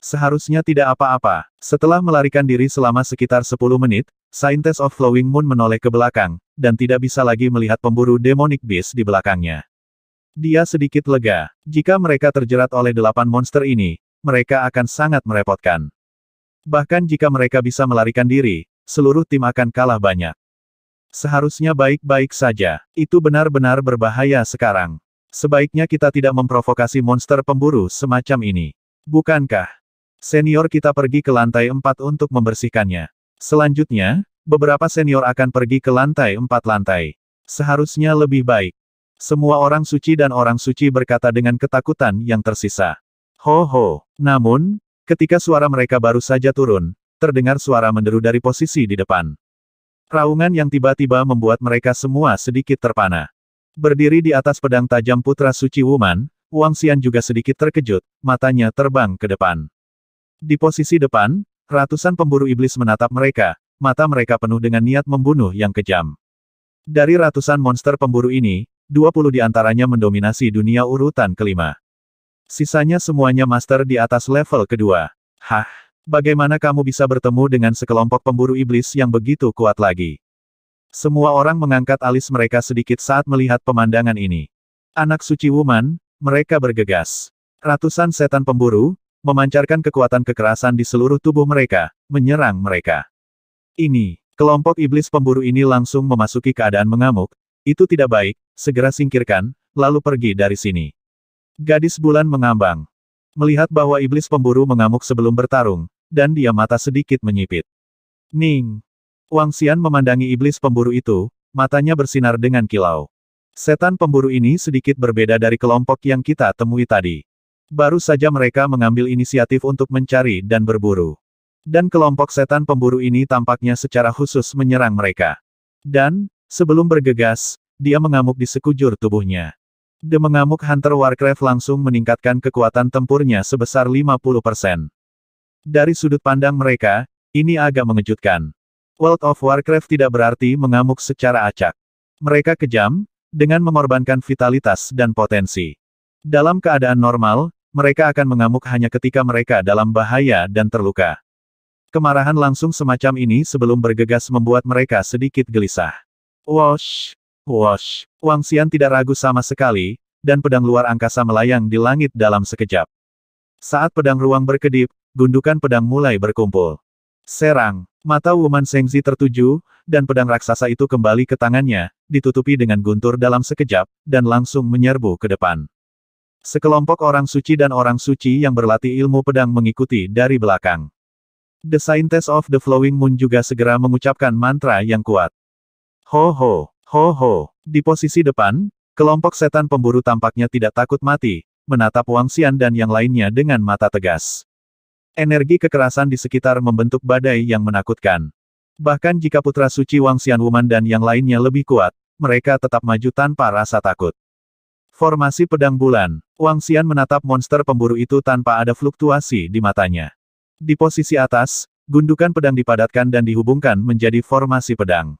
Seharusnya tidak apa-apa. Setelah melarikan diri selama sekitar 10 menit, Scientist of Flowing Moon menoleh ke belakang, dan tidak bisa lagi melihat pemburu Demonic Beast di belakangnya. Dia sedikit lega. Jika mereka terjerat oleh 8 monster ini, mereka akan sangat merepotkan. Bahkan jika mereka bisa melarikan diri, seluruh tim akan kalah banyak. Seharusnya baik-baik saja. Itu benar-benar berbahaya sekarang. Sebaiknya kita tidak memprovokasi monster pemburu semacam ini. Bukankah? Senior kita pergi ke lantai 4 untuk membersihkannya. Selanjutnya, beberapa senior akan pergi ke lantai 4 lantai. Seharusnya lebih baik. Semua orang suci dan orang suci berkata dengan ketakutan yang tersisa. Ho ho. Namun, ketika suara mereka baru saja turun, terdengar suara menderu dari posisi di depan. Raungan yang tiba-tiba membuat mereka semua sedikit terpana. Berdiri di atas pedang tajam Putra Suci Wuman, Wangxian juga sedikit terkejut, matanya terbang ke depan. Di posisi depan, ratusan pemburu iblis menatap mereka, mata mereka penuh dengan niat membunuh yang kejam. Dari ratusan monster pemburu ini, 20 di antaranya mendominasi dunia urutan kelima. Sisanya semuanya master di atas level kedua. Hah? Bagaimana kamu bisa bertemu dengan sekelompok pemburu iblis yang begitu kuat lagi? Semua orang mengangkat alis mereka sedikit saat melihat pemandangan ini. Anak suci Wuman, mereka bergegas. Ratusan setan pemburu, memancarkan kekuatan kekerasan di seluruh tubuh mereka, menyerang mereka. Ini, kelompok iblis pemburu ini langsung memasuki keadaan mengamuk. Itu tidak baik, segera singkirkan, lalu pergi dari sini. Gadis bulan mengambang. Melihat bahwa iblis pemburu mengamuk sebelum bertarung, dan dia mata sedikit menyipit. Ning! Wangxian memandangi iblis pemburu itu, matanya bersinar dengan kilau. Setan pemburu ini sedikit berbeda dari kelompok yang kita temui tadi. Baru saja mereka mengambil inisiatif untuk mencari dan berburu. Dan kelompok setan pemburu ini tampaknya secara khusus menyerang mereka. Dan, sebelum bergegas, dia mengamuk di sekujur tubuhnya. The mengamuk Hunter Warcraft langsung meningkatkan kekuatan tempurnya sebesar 50%. Dari sudut pandang mereka, ini agak mengejutkan. World of Warcraft tidak berarti mengamuk secara acak. Mereka kejam, dengan mengorbankan vitalitas dan potensi. Dalam keadaan normal, mereka akan mengamuk hanya ketika mereka dalam bahaya dan terluka. Kemarahan langsung semacam ini sebelum bergegas membuat mereka sedikit gelisah. Wosh! Wosh! Wangxian tidak ragu sama sekali, dan pedang luar angkasa melayang di langit dalam sekejap. Saat pedang ruang berkedip, gundukan pedang mulai berkumpul. Serang! Mata Wuman Sengzi tertuju, dan pedang raksasa itu kembali ke tangannya, ditutupi dengan guntur dalam sekejap, dan langsung menyerbu ke depan. Sekelompok orang suci dan orang suci yang berlatih ilmu pedang mengikuti dari belakang. The Scientist of the Flowing Moon juga segera mengucapkan mantra yang kuat. Ho ho, ho ho. Di posisi depan, kelompok setan pemburu tampaknya tidak takut mati, menatap Wangxian dan yang lainnya dengan mata tegas. Energi kekerasan di sekitar membentuk badai yang menakutkan. Bahkan jika putra suci Wangxian Wuman dan yang lainnya lebih kuat, mereka tetap maju tanpa rasa takut. Formasi pedang bulan. Wangxian menatap monster pemburu itu tanpa ada fluktuasi di matanya. Di posisi atas, gundukan pedang dipadatkan dan dihubungkan menjadi formasi pedang.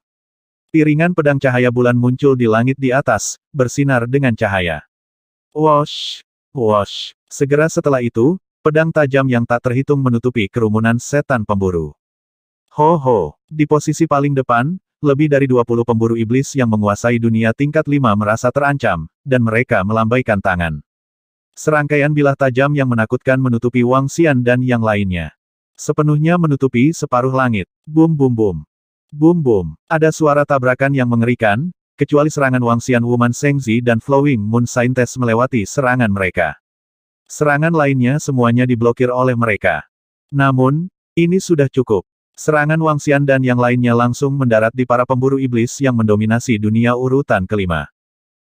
Piringan pedang cahaya bulan muncul di langit di atas, bersinar dengan cahaya. Wosh! Wosh! Segera setelah itu, pedang tajam yang tak terhitung menutupi kerumunan setan pemburu. Ho ho! Di posisi paling depan, lebih dari 20 pemburu iblis yang menguasai dunia tingkat 5 merasa terancam, dan mereka melambaikan tangan. Serangkaian bilah tajam yang menakutkan menutupi Wang Xian dan yang lainnya. Sepenuhnya menutupi separuh langit. Bum bum bum. Bum bum. Ada suara tabrakan yang mengerikan, kecuali serangan Wang Xian Wuman Shengzi dan Flowing Moon Scientist melewati serangan mereka. Serangan lainnya semuanya diblokir oleh mereka. Namun, ini sudah cukup. Serangan Wang Xian dan yang lainnya langsung mendarat di para pemburu iblis yang mendominasi dunia urutan kelima.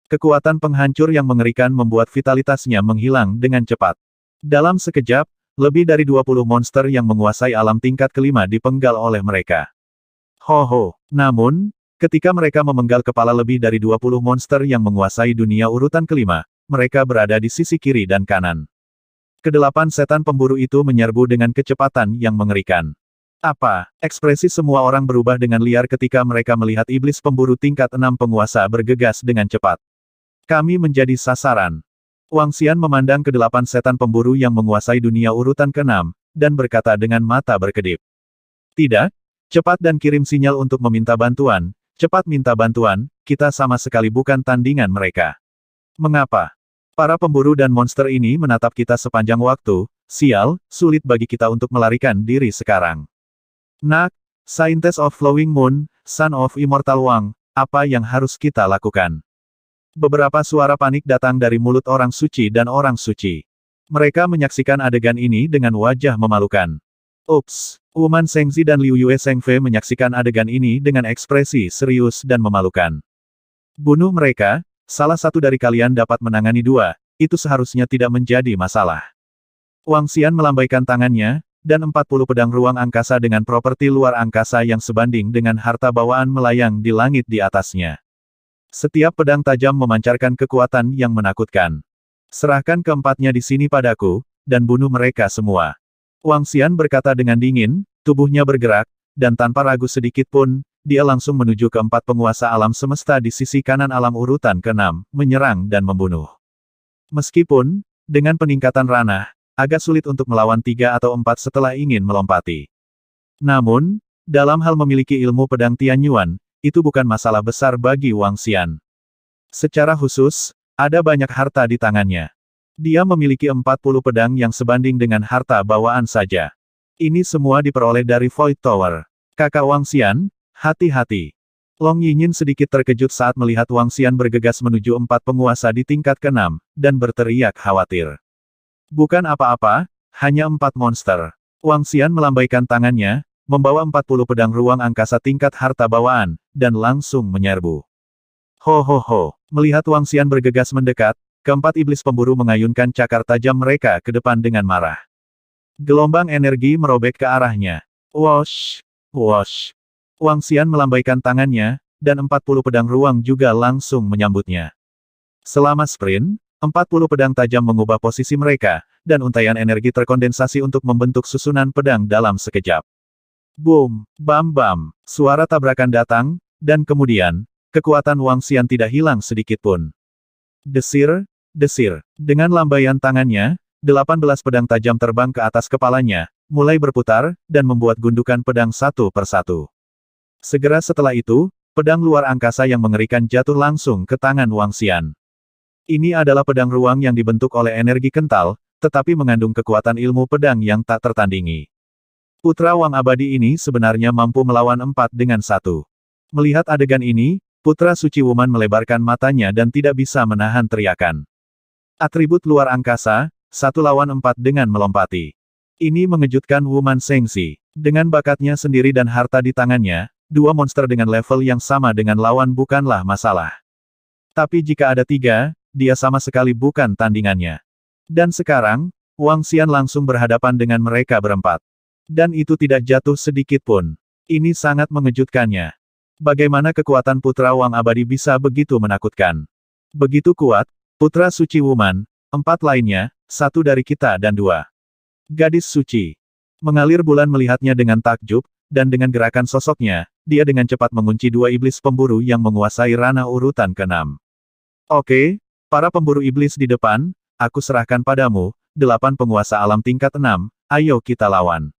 Kekuatan penghancur yang mengerikan membuat vitalitasnya menghilang dengan cepat. Dalam sekejap, lebih dari 20 monster yang menguasai alam tingkat kelima dipenggal oleh mereka. Ho. Namun, ketika mereka memenggal kepala lebih dari 20 monster yang menguasai dunia urutan kelima, mereka berada di sisi kiri dan kanan. Kedelapan setan pemburu itu menyerbu dengan kecepatan yang mengerikan. Apa? Ekspresi semua orang berubah dengan liar ketika mereka melihat iblis pemburu tingkat 6 penguasa bergegas dengan cepat. Kami menjadi sasaran. Wang Xian memandang kedelapan setan pemburu yang menguasai dunia urutan ke-6, dan berkata dengan mata berkedip. Tidak, cepat dan kirim sinyal untuk meminta bantuan, cepat minta bantuan, kita sama sekali bukan tandingan mereka. Mengapa? Para pemburu dan monster ini menatap kita sepanjang waktu, sial, sulit bagi kita untuk melarikan diri sekarang. Nak, Scientist of Flowing Moon, Son of Immortal Wang, apa yang harus kita lakukan? Beberapa suara panik datang dari mulut orang suci dan orang suci. Mereka menyaksikan adegan ini dengan wajah memalukan. Ups, Wuman Shengzi dan Liu Yue Shengfei menyaksikan adegan ini dengan ekspresi serius dan memalukan. Bunuh mereka, salah satu dari kalian dapat menangani dua, itu seharusnya tidak menjadi masalah. Wang Xian melambaikan tangannya, dan 40 pedang ruang angkasa dengan properti luar angkasa yang sebanding dengan harta bawaan melayang di langit di atasnya. Setiap pedang tajam memancarkan kekuatan yang menakutkan. Serahkan keempatnya di sini padaku, dan bunuh mereka semua. Wang Xian berkata dengan dingin, tubuhnya bergerak, dan tanpa ragu sedikit pun, dia langsung menuju ke 4 penguasa alam semesta di sisi kanan alam urutan ke-6, menyerang dan membunuh. Meskipun, dengan peningkatan ranah, agak sulit untuk melawan 3 atau 4 setelah ingin melompati. Namun, dalam hal memiliki ilmu pedang Tianyuan, itu bukan masalah besar bagi Wang Xian. Secara khusus, ada banyak harta di tangannya. Dia memiliki 40 pedang yang sebanding dengan harta bawaan saja. Ini semua diperoleh dari Void Tower. Kakak Wang Xian, hati-hati. Long Yinyin sedikit terkejut saat melihat Wang Xian bergegas menuju 4 penguasa di tingkat ke-6, dan berteriak khawatir. Bukan apa-apa, hanya 4 monster. Wang Xian melambaikan tangannya, membawa 40 pedang ruang angkasa tingkat harta bawaan, dan langsung menyerbu. Ho. Melihat Wang Xian bergegas mendekat, keempat iblis pemburu mengayunkan cakar tajam mereka ke depan dengan marah. Gelombang energi merobek ke arahnya. Wosh. Wang Xian melambaikan tangannya, dan 40 pedang ruang juga langsung menyambutnya. Selama sprint, 40 pedang tajam mengubah posisi mereka, dan untaian energi terkondensasi untuk membentuk susunan pedang dalam sekejap. Boom, bam, suara tabrakan datang, dan kemudian, kekuatan Wang Xian tidak hilang sedikit pun. Desir. Dengan lambaian tangannya, 18 pedang tajam terbang ke atas kepalanya, mulai berputar, dan membuat gundukan pedang satu persatu. Segera setelah itu, pedang luar angkasa yang mengerikan jatuh langsung ke tangan Wang Xian. Ini adalah pedang ruang yang dibentuk oleh energi kental, tetapi mengandung kekuatan ilmu pedang yang tak tertandingi. Putra Wang abadi ini sebenarnya mampu melawan 4 dengan 1. Melihat adegan ini, Putra Suci Wuman melebarkan matanya dan tidak bisa menahan teriakan. Atribut luar angkasa, 1 lawan 4 dengan melompati. Ini mengejutkan Wuman Shengzi. Dengan bakatnya sendiri dan harta di tangannya, 2 monster dengan level yang sama dengan lawan bukanlah masalah. Tapi jika ada 3, dia sama sekali bukan tandingannya. Dan sekarang, Wang Xian langsung berhadapan dengan mereka berempat. Dan itu tidak jatuh sedikit pun. Ini sangat mengejutkannya. Bagaimana kekuatan Putra Wang abadi bisa begitu menakutkan? Begitu kuat, Putra Suci Wuman, 4 lainnya, 1 dari kita dan 2. Gadis suci. Mengalir bulan melihatnya dengan takjub, dan dengan gerakan sosoknya, dia dengan cepat mengunci 2 iblis pemburu yang menguasai ranah urutan ke-6. Oke, para pemburu iblis di depan, aku serahkan padamu, 8 penguasa alam tingkat 6, ayo kita lawan.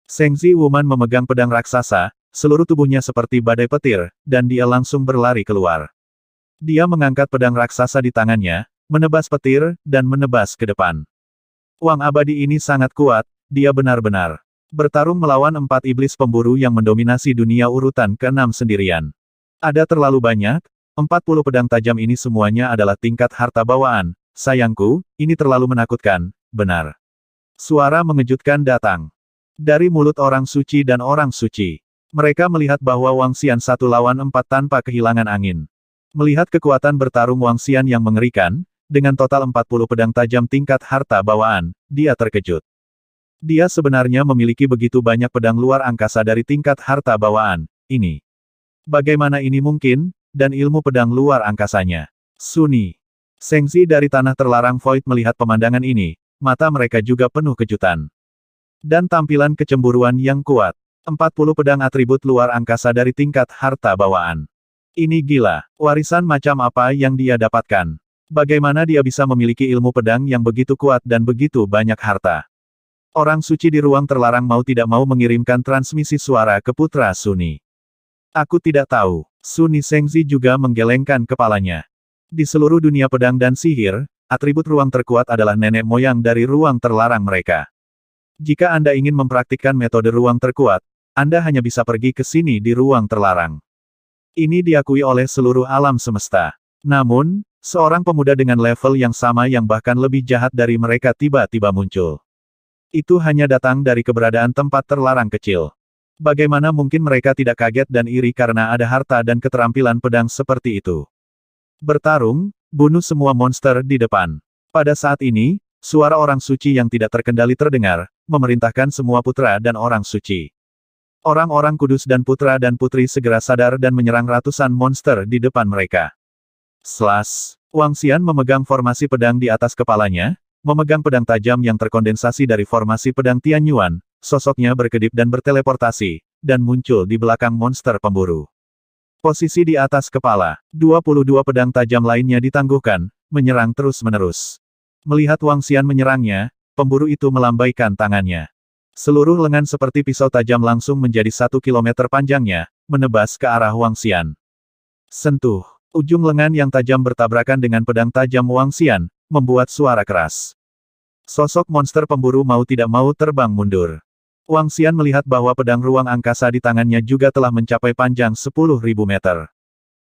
Shengzi Wuman memegang pedang raksasa, seluruh tubuhnya seperti badai petir, dan dia langsung berlari keluar. Dia mengangkat pedang raksasa di tangannya, menebas petir, dan menebas ke depan. Uang abadi ini sangat kuat, dia benar-benar bertarung melawan 4 iblis pemburu yang mendominasi dunia urutan ke-6 sendirian. Ada terlalu banyak, 40 pedang tajam ini semuanya adalah tingkat harta bawaan. Sayangku, ini terlalu menakutkan, benar. Suara mengejutkan datang dari mulut orang suci dan orang suci. Mereka melihat bahwa Wang Xian 1 lawan 4 tanpa kehilangan angin. Melihat kekuatan bertarung Wang Xian yang mengerikan, dengan total 40 pedang tajam tingkat harta bawaan, dia terkejut. Dia sebenarnya memiliki begitu banyak pedang luar angkasa dari tingkat harta bawaan, ini. Bagaimana ini mungkin, dan ilmu pedang luar angkasanya? Suni. Sengzi dari tanah terlarang Void melihat pemandangan ini, mata mereka juga penuh kejutan. Dan tampilan kecemburuan yang kuat. 40 pedang atribut luar angkasa dari tingkat harta bawaan. Ini gila, warisan macam apa yang dia dapatkan? Bagaimana dia bisa memiliki ilmu pedang yang begitu kuat dan begitu banyak harta? Orang suci di ruang terlarang mau tidak mau mengirimkan transmisi suara ke Putra Suni. Aku tidak tahu. Suni Sengzi juga menggelengkan kepalanya. Di seluruh dunia pedang dan sihir, atribut ruang terkuat adalah nenek moyang dari ruang terlarang mereka. Jika Anda ingin mempraktikkan metode ruang terkuat, Anda hanya bisa pergi ke sini di ruang terlarang. Ini diakui oleh seluruh alam semesta. Namun, seorang pemuda dengan level yang sama yang bahkan lebih jahat dari mereka tiba-tiba muncul. Itu hanya datang dari keberadaan tempat terlarang kecil. Bagaimana mungkin mereka tidak kaget dan iri karena ada harta dan keterampilan pedang seperti itu? Bertarung, bunuh semua monster di depan. Pada saat ini, suara orang suci yang tidak terkendali terdengar, memerintahkan semua putra dan orang suci. Orang-orang kudus dan putra dan putri segera sadar dan menyerang ratusan monster di depan mereka. Slash. Wang Xian memegang formasi pedang di atas kepalanya, memegang pedang tajam yang terkondensasi dari formasi pedang Tianyuan, sosoknya berkedip dan berteleportasi, dan muncul di belakang monster pemburu. Posisi di atas kepala, 22 pedang tajam lainnya ditangguhkan, menyerang terus-menerus. Melihat Wang Xian menyerangnya, pemburu itu melambaikan tangannya. Seluruh lengan seperti pisau tajam langsung menjadi 1 kilometer panjangnya, menebas ke arah Wang Xian. Sentuh. Ujung lengan yang tajam bertabrakan dengan pedang tajam Wang Xian, membuat suara keras. Sosok monster pemburu mau tidak mau terbang mundur. Wang Xian melihat bahwa pedang ruang angkasa di tangannya juga telah mencapai panjang 10.000 meter.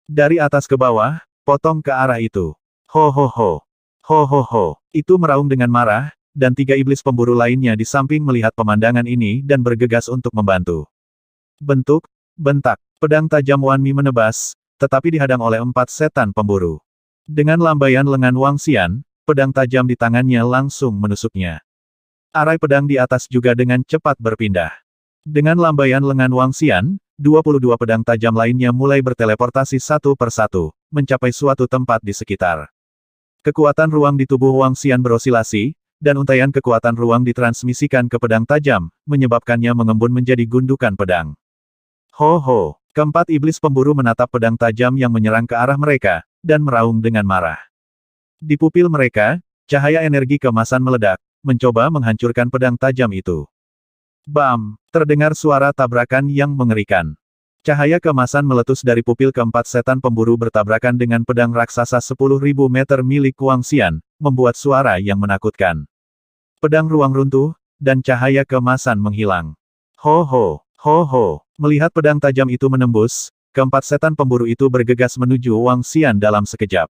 Dari atas ke bawah, potong ke arah itu. Ho ho ho. Ho ho ho. Itu meraung dengan marah, dan 3 iblis pemburu lainnya di samping melihat pemandangan ini dan bergegas untuk membantu. Bentuk, bentak, pedang tajam Wan Mi menebas, tetapi dihadang oleh 4 setan pemburu. Dengan lambaian lengan Wang Xian, pedang tajam di tangannya langsung menusuknya. Arai pedang di atas juga dengan cepat berpindah. Dengan lambaian lengan Wang Xian, 22 pedang tajam lainnya mulai berteleportasi satu persatu, mencapai suatu tempat di sekitar. Kekuatan ruang di tubuh Wang Xian berosilasi, dan untaian kekuatan ruang ditransmisikan ke pedang tajam, menyebabkannya mengembun menjadi gundukan pedang. Ho ho! Keempat iblis pemburu menatap pedang tajam yang menyerang ke arah mereka, dan meraung dengan marah. Di pupil mereka, cahaya energi keemasan meledak, mencoba menghancurkan pedang tajam itu. Bam! Terdengar suara tabrakan yang mengerikan. Cahaya keemasan meletus dari pupil keempat setan pemburu bertabrakan dengan pedang raksasa 10.000 meter milik Wang Xian, membuat suara yang menakutkan. Pedang ruang runtuh, dan cahaya keemasan menghilang. Ho ho! Ho ho! Melihat pedang tajam itu menembus, keempat setan pemburu itu bergegas menuju Wang Xian dalam sekejap.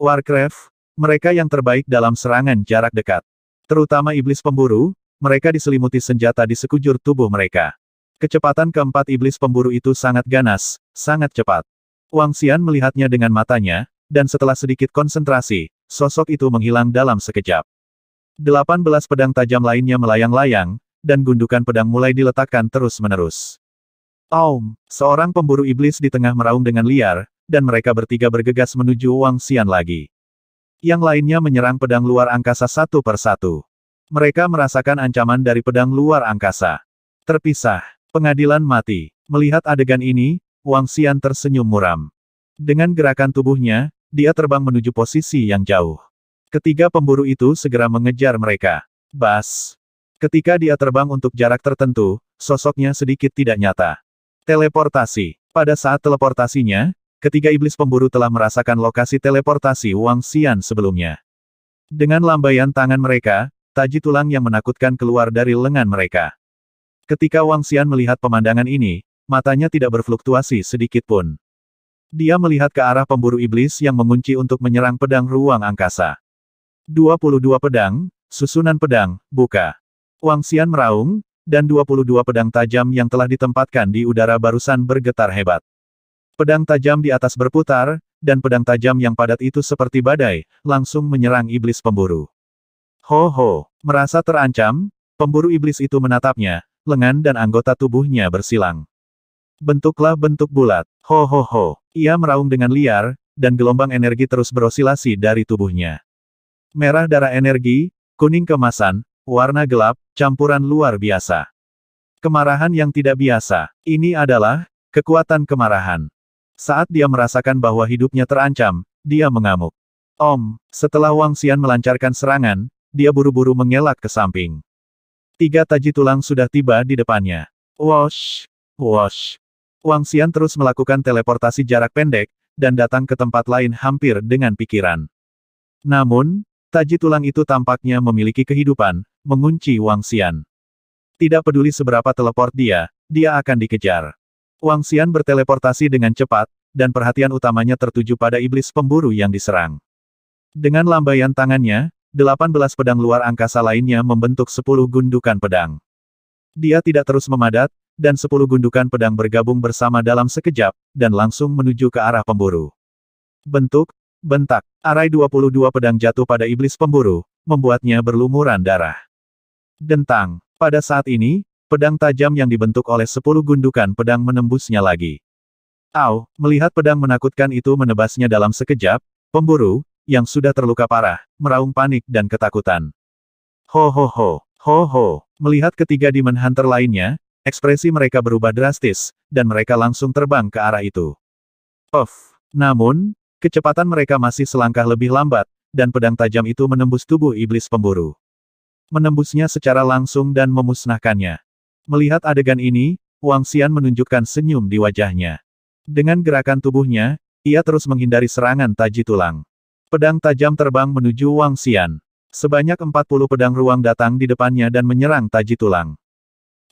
Warcraft, mereka yang terbaik dalam serangan jarak dekat. Terutama iblis pemburu, mereka diselimuti senjata di sekujur tubuh mereka. Kecepatan keempat iblis pemburu itu sangat ganas, sangat cepat. Wang Xian melihatnya dengan matanya, dan setelah sedikit konsentrasi, sosok itu menghilang dalam sekejap. 18 pedang tajam lainnya melayang-layang, dan gundukan pedang mulai diletakkan terus-menerus. Aum! Seorang pemburu iblis di tengah meraung dengan liar, dan mereka bertiga bergegas menuju Wang Xian lagi. Yang lainnya menyerang pedang luar angkasa satu persatu. Mereka merasakan ancaman dari pedang luar angkasa. Terpisah. Pengadilan mati. Melihat adegan ini, Wang Xian tersenyum muram. Dengan gerakan tubuhnya, dia terbang menuju posisi yang jauh. Ketiga pemburu itu segera mengejar mereka. Bas! Ketika dia terbang untuk jarak tertentu, sosoknya sedikit tidak nyata. Teleportasi. Pada saat teleportasinya, ketiga iblis pemburu telah merasakan lokasi teleportasi Wang Xian sebelumnya. Dengan lambaian tangan mereka, taji tulang yang menakutkan keluar dari lengan mereka. Ketika Wang Xian melihat pemandangan ini, matanya tidak berfluktuasi sedikit pun. Dia melihat ke arah pemburu iblis yang mengunci untuk menyerang pedang ruang angkasa. 22 pedang, susunan pedang, buka. Wang Xian meraung, dan 22 pedang tajam yang telah ditempatkan di udara barusan bergetar hebat. Pedang tajam di atas berputar, dan pedang tajam yang padat itu seperti badai, langsung menyerang iblis pemburu. Ho ho, merasa terancam, pemburu iblis itu menatapnya, lengan dan anggota tubuhnya bersilang. Bentuklah bentuk bulat. Ho ho ho. Ia meraung dengan liar, dan gelombang energi terus berosilasi dari tubuhnya. Merah darah energi, kuning kemasan, warna gelap, campuran luar biasa. Kemarahan yang tidak biasa. Ini adalah kekuatan kemarahan. Saat dia merasakan bahwa hidupnya terancam, dia mengamuk. Setelah Wang Xian melancarkan serangan, dia buru-buru mengelak ke samping. 3 taji tulang sudah tiba di depannya. Wosh! Wosh! Wang Xian terus melakukan teleportasi jarak pendek, dan datang ke tempat lain hampir dengan pikiran. Namun, taji tulang itu tampaknya memiliki kehidupan, mengunci Wang Xian. Tidak peduli seberapa teleport dia akan dikejar. Wang Xian berteleportasi dengan cepat, dan perhatian utamanya tertuju pada iblis pemburu yang diserang. Dengan lambaian tangannya, 18 pedang luar angkasa lainnya membentuk 10 gundukan pedang. Dia tidak terus memadat, dan 10 gundukan pedang bergabung bersama dalam sekejap, dan langsung menuju ke arah pemburu. Bentuk, bentak, arai 22 pedang jatuh pada iblis pemburu, membuatnya berlumuran darah. Dentang, pada saat ini, pedang tajam yang dibentuk oleh 10 gundukan pedang menembusnya lagi. Melihat pedang menakutkan itu menebasnya dalam sekejap, pemburu, yang sudah terluka parah, meraung panik dan ketakutan. Ho ho ho, ho ho, melihat ketiga Demon Hunter lainnya, ekspresi mereka berubah drastis, dan mereka langsung terbang ke arah itu. Namun, kecepatan mereka masih selangkah lebih lambat, dan pedang tajam itu menembus tubuh iblis pemburu. Menembusnya secara langsung dan memusnahkannya. Melihat adegan ini, Wang Xian menunjukkan senyum di wajahnya. Dengan gerakan tubuhnya, ia terus menghindari serangan taji tulang. Pedang tajam terbang menuju Wang Xian. Sebanyak 40 pedang ruang datang di depannya dan menyerang taji tulang.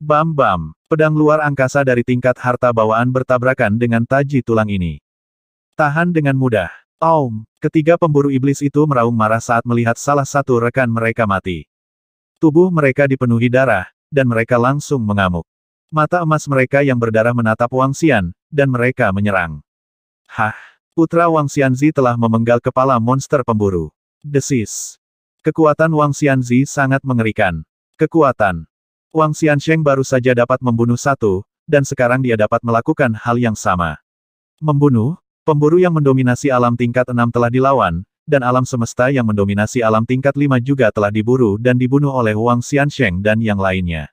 Bam-bam, pedang luar angkasa dari tingkat harta bawaan bertabrakan dengan taji tulang ini. Tahan dengan mudah. Ketiga pemburu iblis itu meraung marah saat melihat salah satu rekan mereka mati. Tubuh mereka dipenuhi darah, dan mereka langsung mengamuk. Mata emas mereka yang berdarah menatap Wang Xian, dan mereka menyerang. Putra Wang Xianzi telah memenggal kepala monster pemburu. Desis. Kekuatan Wang Xianzi sangat mengerikan. Kekuatan. Wang Xiansheng baru saja dapat membunuh satu, dan sekarang dia dapat melakukan hal yang sama. Membunuh, pemburu yang mendominasi alam tingkat 6 telah dilawan, dan alam semesta yang mendominasi alam tingkat 5 juga telah diburu dan dibunuh oleh Wang Xiansheng dan yang lainnya.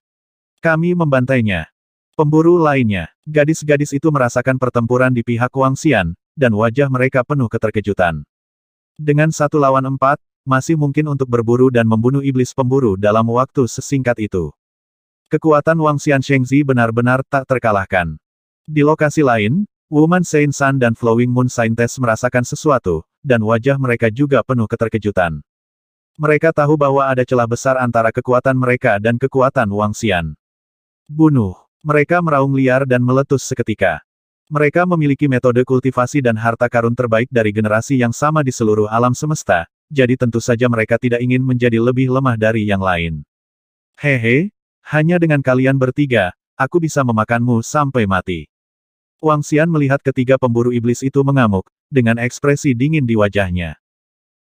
Kami membantainya. Pemburu lainnya, gadis-gadis itu merasakan pertempuran di pihak Wang Xian, dan wajah mereka penuh keterkejutan. Dengan 1 lawan 4, masih mungkin untuk berburu dan membunuh iblis pemburu dalam waktu sesingkat itu. Kekuatan Wang Xianshengzi benar-benar tak terkalahkan. Di lokasi lain, Wuman Saint Sun dan Flowing Moon Scientist merasakan sesuatu, dan wajah mereka juga penuh keterkejutan. Mereka tahu bahwa ada celah besar antara kekuatan mereka dan kekuatan Wang Xian. Bunuh. Mereka meraung liar dan meletus seketika. Mereka memiliki metode kultivasi dan harta karun terbaik dari generasi yang sama di seluruh alam semesta, jadi tentu saja mereka tidak ingin menjadi lebih lemah dari yang lain. Hehe, hanya dengan kalian bertiga, aku bisa memakanmu sampai mati. Wang Xian melihat ketiga pemburu iblis itu mengamuk, dengan ekspresi dingin di wajahnya.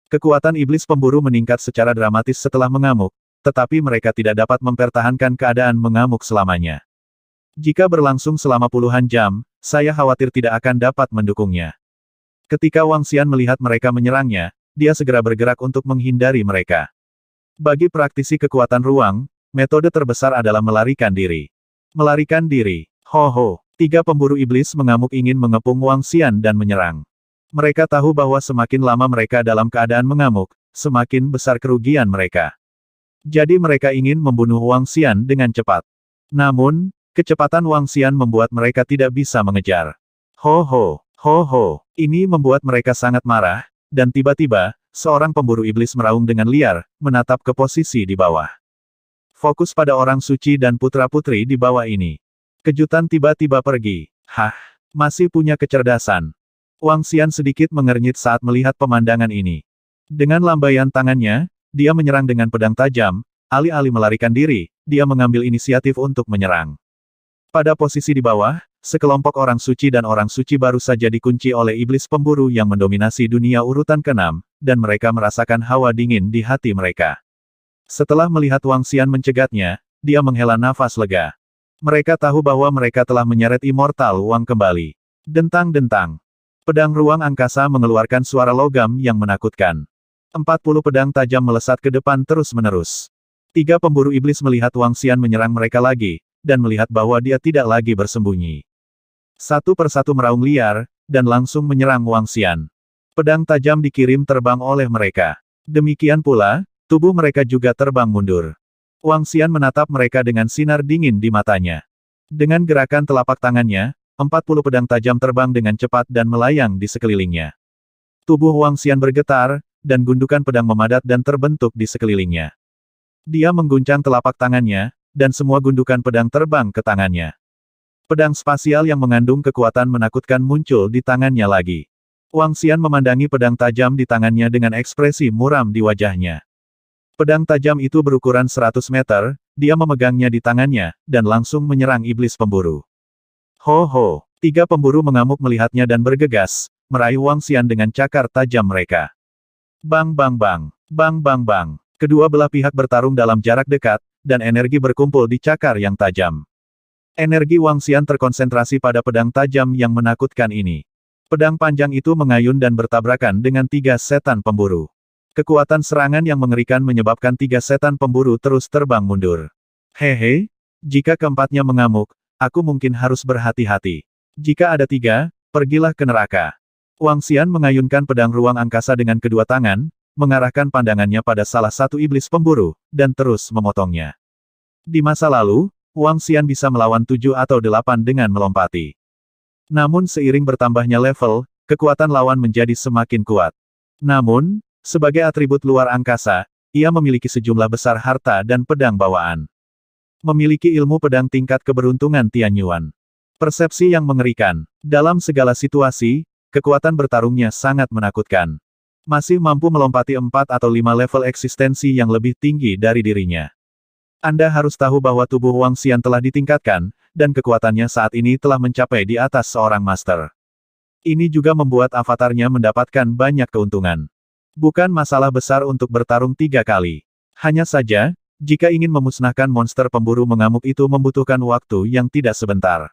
Kekuatan iblis pemburu meningkat secara dramatis setelah mengamuk, tetapi mereka tidak dapat mempertahankan keadaan mengamuk selamanya. Jika berlangsung selama puluhan jam, saya khawatir tidak akan dapat mendukungnya. Ketika Wang Xian melihat mereka menyerangnya, dia segera bergerak untuk menghindari mereka. Bagi praktisi kekuatan ruang, metode terbesar adalah melarikan diri. Melarikan diri. Ho. 3 pemburu iblis mengamuk ingin mengepung Wang Xian dan menyerang. Mereka tahu bahwa semakin lama mereka dalam keadaan mengamuk, semakin besar kerugian mereka. Jadi mereka ingin membunuh Wang Xian dengan cepat. Namun, Kecepatan Wang Xian membuat mereka tidak bisa mengejar. Ho ho, ho ho. Ini membuat mereka sangat marah, dan tiba-tiba, seorang pemburu iblis meraung dengan liar, menatap ke posisi di bawah. Fokus pada orang suci dan putra-putri di bawah ini. Kejutan tiba-tiba pergi. Hah, masih punya kecerdasan. Wang Xian sedikit mengernyit saat melihat pemandangan ini. Dengan lambaian tangannya, dia menyerang dengan pedang tajam, alih-alih melarikan diri, dia mengambil inisiatif untuk menyerang. Pada posisi di bawah, sekelompok orang suci dan orang suci baru saja dikunci oleh iblis pemburu yang mendominasi dunia urutan ke-6, dan mereka merasakan hawa dingin di hati mereka. Setelah melihat Wang Xian mencegatnya, dia menghela nafas lega. Mereka tahu bahwa mereka telah menyeret Immortal Wang kembali. Dentang-dentang. Pedang ruang angkasa mengeluarkan suara logam yang menakutkan. 40 pedang tajam melesat ke depan terus-menerus. 3 pemburu iblis melihat Wang Xian menyerang mereka lagi, dan melihat bahwa dia tidak lagi bersembunyi. Satu persatu meraung liar, dan langsung menyerang Wang Xian. Pedang tajam dikirim terbang oleh mereka. Demikian pula, tubuh mereka juga terbang mundur. Wang Xian menatap mereka dengan sinar dingin di matanya. Dengan gerakan telapak tangannya, 40 pedang tajam terbang dengan cepat dan melayang di sekelilingnya. Tubuh Wang Xian bergetar, dan gundukan pedang memadat dan terbentuk di sekelilingnya. Dia mengguncang telapak tangannya, dan semua gundukan pedang terbang ke tangannya. Pedang spasial yang mengandung kekuatan menakutkan muncul di tangannya lagi. Wang Xian memandangi pedang tajam di tangannya dengan ekspresi muram di wajahnya. Pedang tajam itu berukuran 100 meter, dia memegangnya di tangannya, dan langsung menyerang iblis pemburu. Ho ho, 3 pemburu mengamuk melihatnya dan bergegas, meraih Wang Xian dengan cakar tajam mereka. Bang bang bang, bang bang bang. Kedua belah pihak bertarung dalam jarak dekat, dan energi berkumpul di cakar yang tajam. Energi Wang Xian terkonsentrasi pada pedang tajam yang menakutkan ini. Pedang panjang itu mengayun dan bertabrakan dengan 3 setan pemburu. Kekuatan serangan yang mengerikan menyebabkan 3 setan pemburu terus terbang mundur. Hehe, jika keempatnya mengamuk, aku mungkin harus berhati-hati. Jika ada 3, pergilah ke neraka. Wang Xian mengayunkan pedang ruang angkasa dengan kedua tangan, mengarahkan pandangannya pada salah satu iblis pemburu, dan terus memotongnya. Di masa lalu, Wang Xian bisa melawan 7 atau 8 dengan melompati. Namun seiring bertambahnya level, kekuatan lawan menjadi semakin kuat. Namun, sebagai atribut luar angkasa, ia memiliki sejumlah besar harta dan pedang bawaan. Memiliki ilmu pedang tingkat keberuntungan Tianyuan. Persepsi yang mengerikan. Dalam segala situasi, kekuatan bertarungnya sangat menakutkan. Masih mampu melompati 4 atau 5 level eksistensi yang lebih tinggi dari dirinya. Anda harus tahu bahwa tubuh Wang Xian telah ditingkatkan, dan kekuatannya saat ini telah mencapai di atas seorang master. Ini juga membuat avatarnya mendapatkan banyak keuntungan. Bukan masalah besar untuk bertarung 3 kali. Hanya saja, jika ingin memusnahkan monster pemburu mengamuk itu membutuhkan waktu yang tidak sebentar.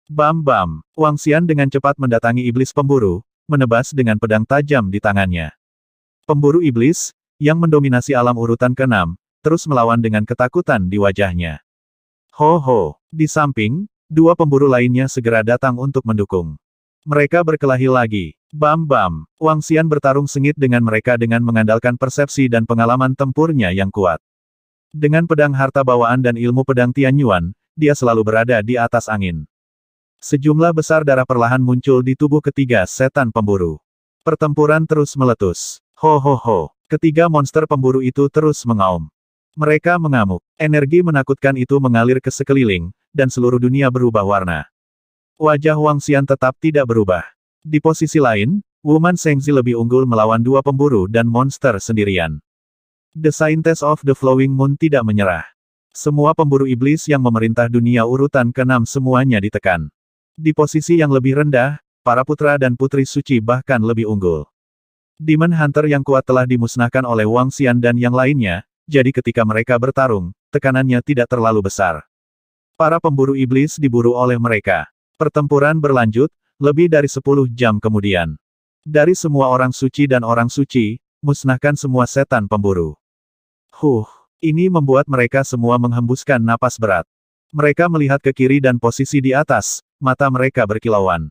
Bam-bam, Wang Xian dengan cepat mendatangi iblis pemburu, menebas dengan pedang tajam di tangannya. Pemburu iblis, yang mendominasi alam urutan ke-6, terus melawan dengan ketakutan di wajahnya. Ho ho, di samping, 2 pemburu lainnya segera datang untuk mendukung. Mereka berkelahi lagi. Bam-bam, Wang Xian bertarung sengit dengan mereka dengan mengandalkan persepsi dan pengalaman tempurnya yang kuat. Dengan pedang harta bawaan dan ilmu pedang Tianyuan, dia selalu berada di atas angin. Sejumlah besar darah perlahan muncul di tubuh ketiga setan pemburu. Pertempuran terus meletus. Ho ho ho, ketiga monster pemburu itu terus mengaum. Mereka mengamuk. Energi menakutkan itu mengalir ke sekeliling, dan seluruh dunia berubah warna. Wajah Wang Xian tetap tidak berubah. Di posisi lain, Wuman Shengzi lebih unggul melawan 2 pemburu dan monster sendirian. The Scientist of the Flowing Moon tidak menyerah. Semua pemburu iblis yang memerintah dunia urutan ke-6 semuanya ditekan. Di posisi yang lebih rendah, para putra dan putri suci bahkan lebih unggul. Demon Hunter yang kuat telah dimusnahkan oleh Wang Xian dan yang lainnya, jadi ketika mereka bertarung, tekanannya tidak terlalu besar. Para pemburu iblis diburu oleh mereka. Pertempuran berlanjut, lebih dari 10 jam kemudian. Dari semua orang suci dan orang suci, musnahkan semua setan pemburu. Ini membuat mereka semua menghembuskan napas berat. Mereka melihat ke kiri dan posisi di atas, mata mereka berkilauan.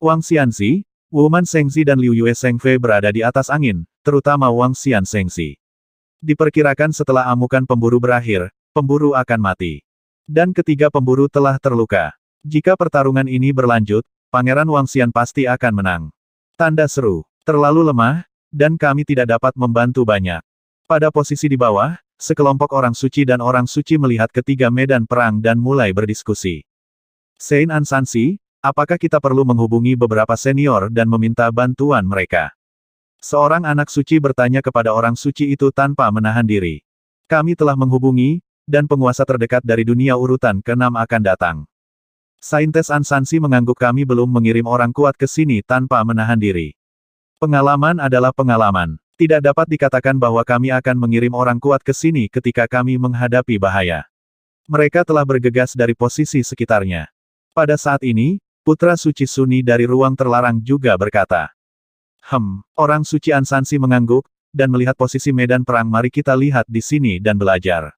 Wang Xianzi, Wuman Shengzi dan Liu Yue Shengfei berada di atas angin, terutama Wang Xian Shengzi. Diperkirakan setelah amukan pemburu berakhir, pemburu akan mati. Dan ketiga pemburu telah terluka. Jika pertarungan ini berlanjut, Pangeran Wangxian pasti akan menang. Tanda seru. Terlalu lemah, dan kami tidak dapat membantu banyak. Pada posisi di bawah, sekelompok orang suci dan orang suci melihat ketiga medan perang dan mulai berdiskusi. Sein Ansansi, apakah kita perlu menghubungi beberapa senior dan meminta bantuan mereka? Seorang anak suci bertanya kepada orang suci itu tanpa menahan diri. Kami telah menghubungi, dan penguasa terdekat dari dunia urutan ke-6 akan datang. Saintes Ansansi mengangguk, kami belum mengirim orang kuat ke sini tanpa menahan diri. Pengalaman adalah pengalaman. Tidak dapat dikatakan bahwa kami akan mengirim orang kuat ke sini ketika kami menghadapi bahaya. Mereka telah bergegas dari posisi sekitarnya. Pada saat ini, Putra Suci Suni dari ruang terlarang juga berkata. Orang suci Ansansi mengangguk, dan melihat posisi medan perang. Mari kita lihat di sini dan belajar.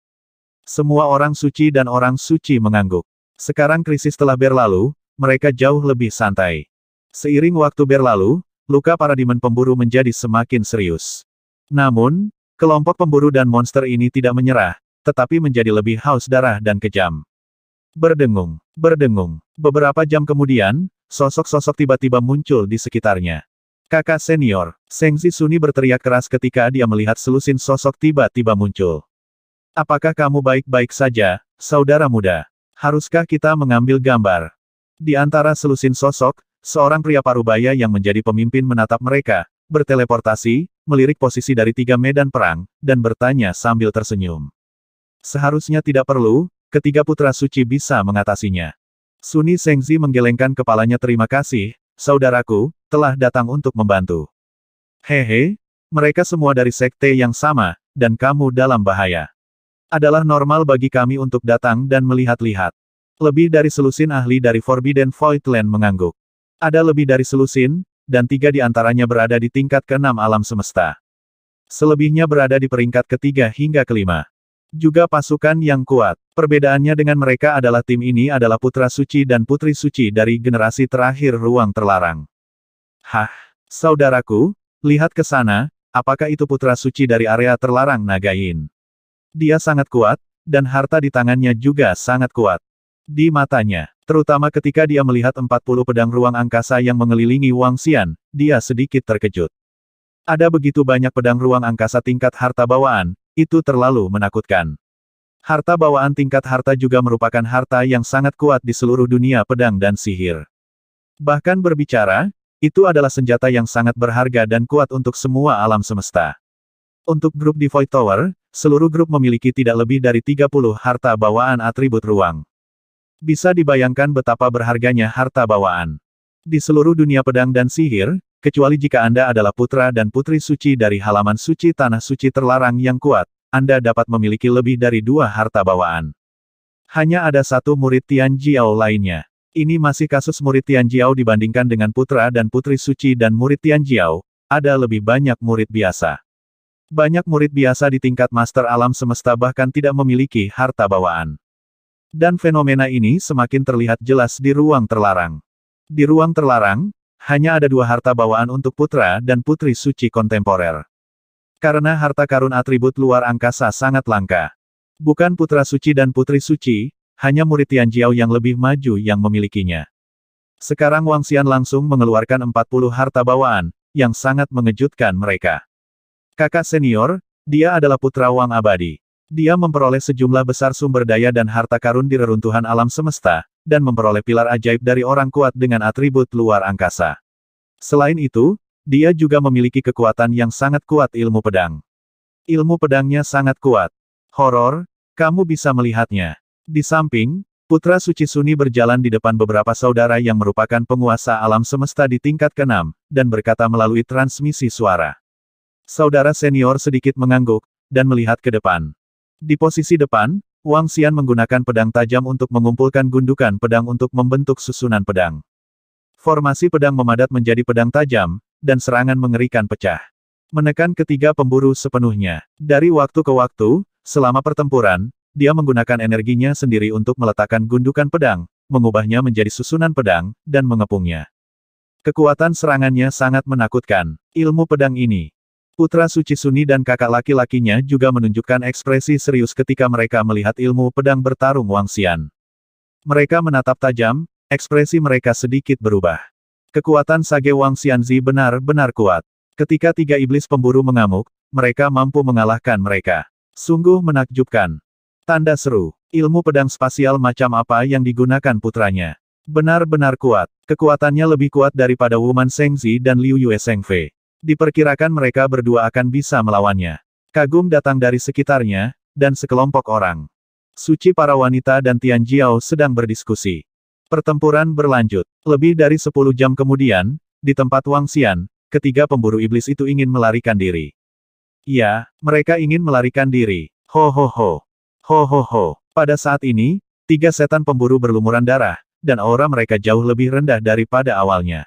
Semua orang suci dan orang suci mengangguk. Sekarang krisis telah berlalu, mereka jauh lebih santai. Seiring waktu berlalu, luka para demon pemburu menjadi semakin serius. Namun, kelompok pemburu dan monster ini tidak menyerah, tetapi menjadi lebih haus darah dan kejam. Berdengung, berdengung. Beberapa jam kemudian, sosok-sosok tiba-tiba muncul di sekitarnya. Kakak senior, Sengzi Suni berteriak keras ketika dia melihat selusin sosok tiba-tiba muncul. Apakah kamu baik-baik saja, saudara muda? Haruskah kita mengambil gambar? Di antara selusin sosok, seorang pria parubaya yang menjadi pemimpin menatap mereka, berteleportasi, melirik posisi dari tiga medan perang, dan bertanya sambil tersenyum. Seharusnya tidak perlu, ketiga putra suci bisa mengatasinya. Suni Sengzi menggelengkan kepalanya. Terima kasih, saudaraku, telah datang untuk membantu. Hehe, mereka semua dari sekte yang sama, dan kamu dalam bahaya. Adalah normal bagi kami untuk datang dan melihat-lihat. Lebih dari selusin ahli dari Forbidden Voidland mengangguk. Ada lebih dari selusin, dan 3 di antaranya berada di tingkat ke-6 alam semesta. Selebihnya berada di peringkat ketiga hingga kelima. Juga pasukan yang kuat. Perbedaannya dengan mereka adalah tim ini adalah putra suci dan putri suci dari generasi terakhir ruang terlarang. Hah, saudaraku, lihat ke sana, apakah itu putra suci dari area terlarang Nagain? Dia sangat kuat, dan harta di tangannya juga sangat kuat. Di matanya, terutama ketika dia melihat 40 pedang ruang angkasa yang mengelilingi Wangxian, dia sedikit terkejut. Ada begitu banyak pedang ruang angkasa tingkat harta bawaan, itu terlalu menakutkan. Harta bawaan tingkat harta juga merupakan harta yang sangat kuat di seluruh dunia pedang dan sihir. Bahkan berbicara, itu adalah senjata yang sangat berharga dan kuat untuk semua alam semesta. Untuk grup di Void Tower, seluruh grup memiliki tidak lebih dari 30 harta bawaan atribut ruang. Bisa dibayangkan betapa berharganya harta bawaan. Di seluruh dunia pedang dan sihir, kecuali jika Anda adalah putra dan putri suci dari halaman suci tanah suci terlarang yang kuat, Anda dapat memiliki lebih dari 2 harta bawaan. Hanya ada satu murid Tian Jiao lainnya. Ini masih kasus murid Tian Jiao dibandingkan dengan putra dan putri suci dan murid Tian Jiao, ada lebih banyak murid biasa. Banyak murid biasa di tingkat master alam semesta bahkan tidak memiliki harta bawaan. Dan fenomena ini semakin terlihat jelas di ruang terlarang. Di ruang terlarang, hanya ada 2 harta bawaan untuk putra dan putri suci kontemporer. Karena harta karun atribut luar angkasa sangat langka. Bukan putra suci dan putri suci, hanya murid Tian Jiao yang lebih maju yang memilikinya. Sekarang Wangxian langsung mengeluarkan 40 harta bawaan, yang sangat mengejutkan mereka. Kakak senior, dia adalah putra Wang abadi. Dia memperoleh sejumlah besar sumber daya dan harta karun di reruntuhan alam semesta, dan memperoleh pilar ajaib dari orang kuat dengan atribut luar angkasa. Selain itu, dia juga memiliki kekuatan yang sangat kuat ilmu pedang. Ilmu pedangnya sangat kuat. Horor, kamu bisa melihatnya. Di samping, Putra Suci Suni berjalan di depan beberapa saudara yang merupakan penguasa alam semesta di tingkat ke-6, dan berkata melalui transmisi suara. Saudara senior sedikit mengangguk, dan melihat ke depan. Di posisi depan, Wangxian menggunakan pedang tajam untuk mengumpulkan gundukan pedang untuk membentuk susunan pedang. Formasi pedang memadat menjadi pedang tajam, dan serangan mengerikan pecah. Menekan ketiga pemburu sepenuhnya. Dari waktu ke waktu, selama pertempuran, dia menggunakan energinya sendiri untuk meletakkan gundukan pedang, mengubahnya menjadi susunan pedang, dan mengepungnya. Kekuatan serangannya sangat menakutkan. Ilmu pedang ini. Putra suci Suni dan kakak laki-lakinya juga menunjukkan ekspresi serius ketika mereka melihat ilmu pedang bertarung Wang Xian. Mereka menatap tajam, ekspresi mereka sedikit berubah. Kekuatan sage Wang Xianzi benar-benar kuat. Ketika tiga iblis pemburu mengamuk, mereka mampu mengalahkan mereka. Sungguh menakjubkan. Tanda seru. Ilmu pedang spasial macam apa yang digunakan putranya? Benar-benar kuat. Kekuatannya lebih kuat daripada Wu Man Shengzi dan Liu Yue Shengfei. Diperkirakan mereka berdua akan bisa melawannya. Kagum datang dari sekitarnya, dan sekelompok orang. Suci para wanita dan Tian Jiao sedang berdiskusi. Pertempuran berlanjut. Lebih dari 10 jam kemudian, di tempat Wang Xian, ketiga pemburu iblis itu ingin melarikan diri. Ya, mereka ingin melarikan diri. Ho ho ho. Ho ho ho. Pada saat ini, tiga setan pemburu berlumuran darah, dan aura mereka jauh lebih rendah daripada awalnya.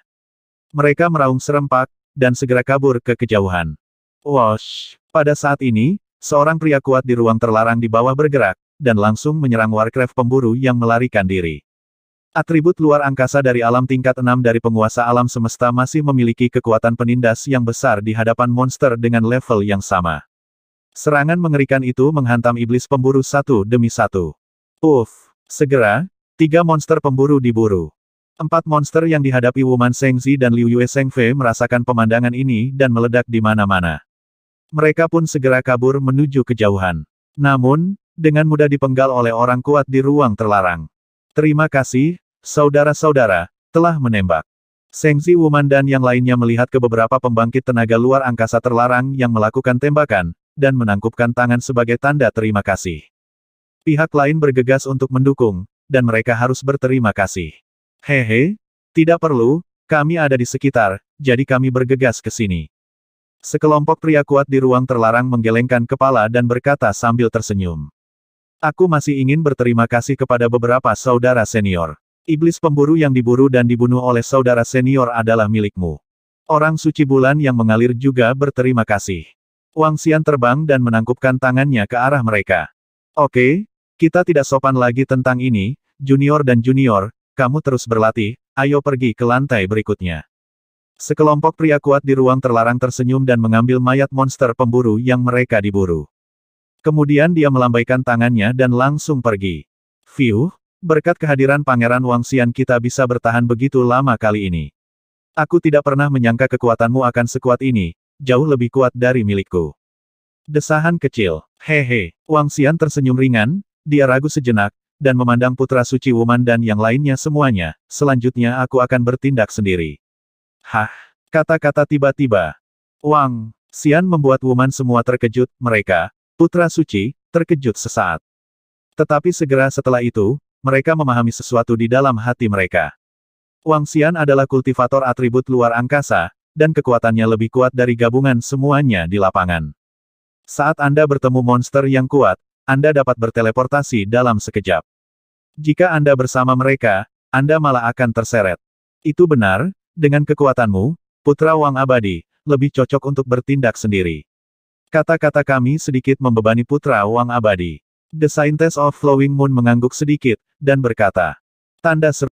Mereka meraung serempak, dan segera kabur ke kejauhan. Wosh! Pada saat ini, seorang pria kuat di ruang terlarang di bawah bergerak, dan langsung menyerang Warcraft pemburu yang melarikan diri. Atribut luar angkasa dari alam tingkat 6 dari penguasa alam semesta masih memiliki kekuatan penindas yang besar di hadapan monster dengan level yang sama. Serangan mengerikan itu menghantam iblis pemburu satu demi satu. Uff! Segera, tiga monster pemburu diburu. 4 monster yang dihadapi Wu Man Shengzi dan Liu Yue Shengfei merasakan pemandangan ini dan meledak di mana-mana. Mereka pun segera kabur menuju kejauhan. Namun, dengan mudah dipenggal oleh orang kuat di ruang terlarang. Terima kasih, saudara-saudara, telah menembak. Shengzi Wuman dan yang lainnya melihat ke beberapa pembangkit tenaga luar angkasa terlarang yang melakukan tembakan, dan menangkupkan tangan sebagai tanda terima kasih. Pihak lain bergegas untuk mendukung, dan mereka harus berterima kasih. Hehe, tidak perlu, kami ada di sekitar, jadi kami bergegas ke sini. Sekelompok pria kuat di ruang terlarang menggelengkan kepala dan berkata sambil tersenyum. Aku masih ingin berterima kasih kepada beberapa saudara senior. Iblis pemburu yang diburu dan dibunuh oleh saudara senior adalah milikmu. Orang suci bulan yang mengalir juga berterima kasih. Wang Xian terbang dan menangkupkan tangannya ke arah mereka. Oke, kita tidak sopan lagi tentang ini, junior dan junior. Kamu terus berlatih, ayo pergi ke lantai berikutnya. Sekelompok pria kuat di ruang terlarang tersenyum dan mengambil mayat monster pemburu yang mereka diburu. Kemudian dia melambaikan tangannya dan langsung pergi. Fiuh, berkat kehadiran Pangeran Wang Xian kita bisa bertahan begitu lama kali ini. Aku tidak pernah menyangka kekuatanmu akan sekuat ini, jauh lebih kuat dari milikku. Desahan kecil, hehe, Wang Xian tersenyum ringan, dia ragu sejenak, dan memandang putra suci Wuman dan yang lainnya semuanya, selanjutnya aku akan bertindak sendiri. Hah, kata-kata tiba-tiba. Wang Xian membuat Wuman semua terkejut, mereka, putra suci, terkejut sesaat. Tetapi segera setelah itu, mereka memahami sesuatu di dalam hati mereka. Wang Xian adalah kultivator atribut luar angkasa, dan kekuatannya lebih kuat dari gabungan semuanya di lapangan. Saat Anda bertemu monster yang kuat, Anda dapat berteleportasi dalam sekejap. Jika Anda bersama mereka, Anda malah akan terseret. Itu benar, dengan kekuatanmu, Putra Wang Abadi, lebih cocok untuk bertindak sendiri. Kata-kata kami sedikit membebani Putra Wang Abadi. The Scientist of Flowing Moon mengangguk sedikit, dan berkata, tanda seru.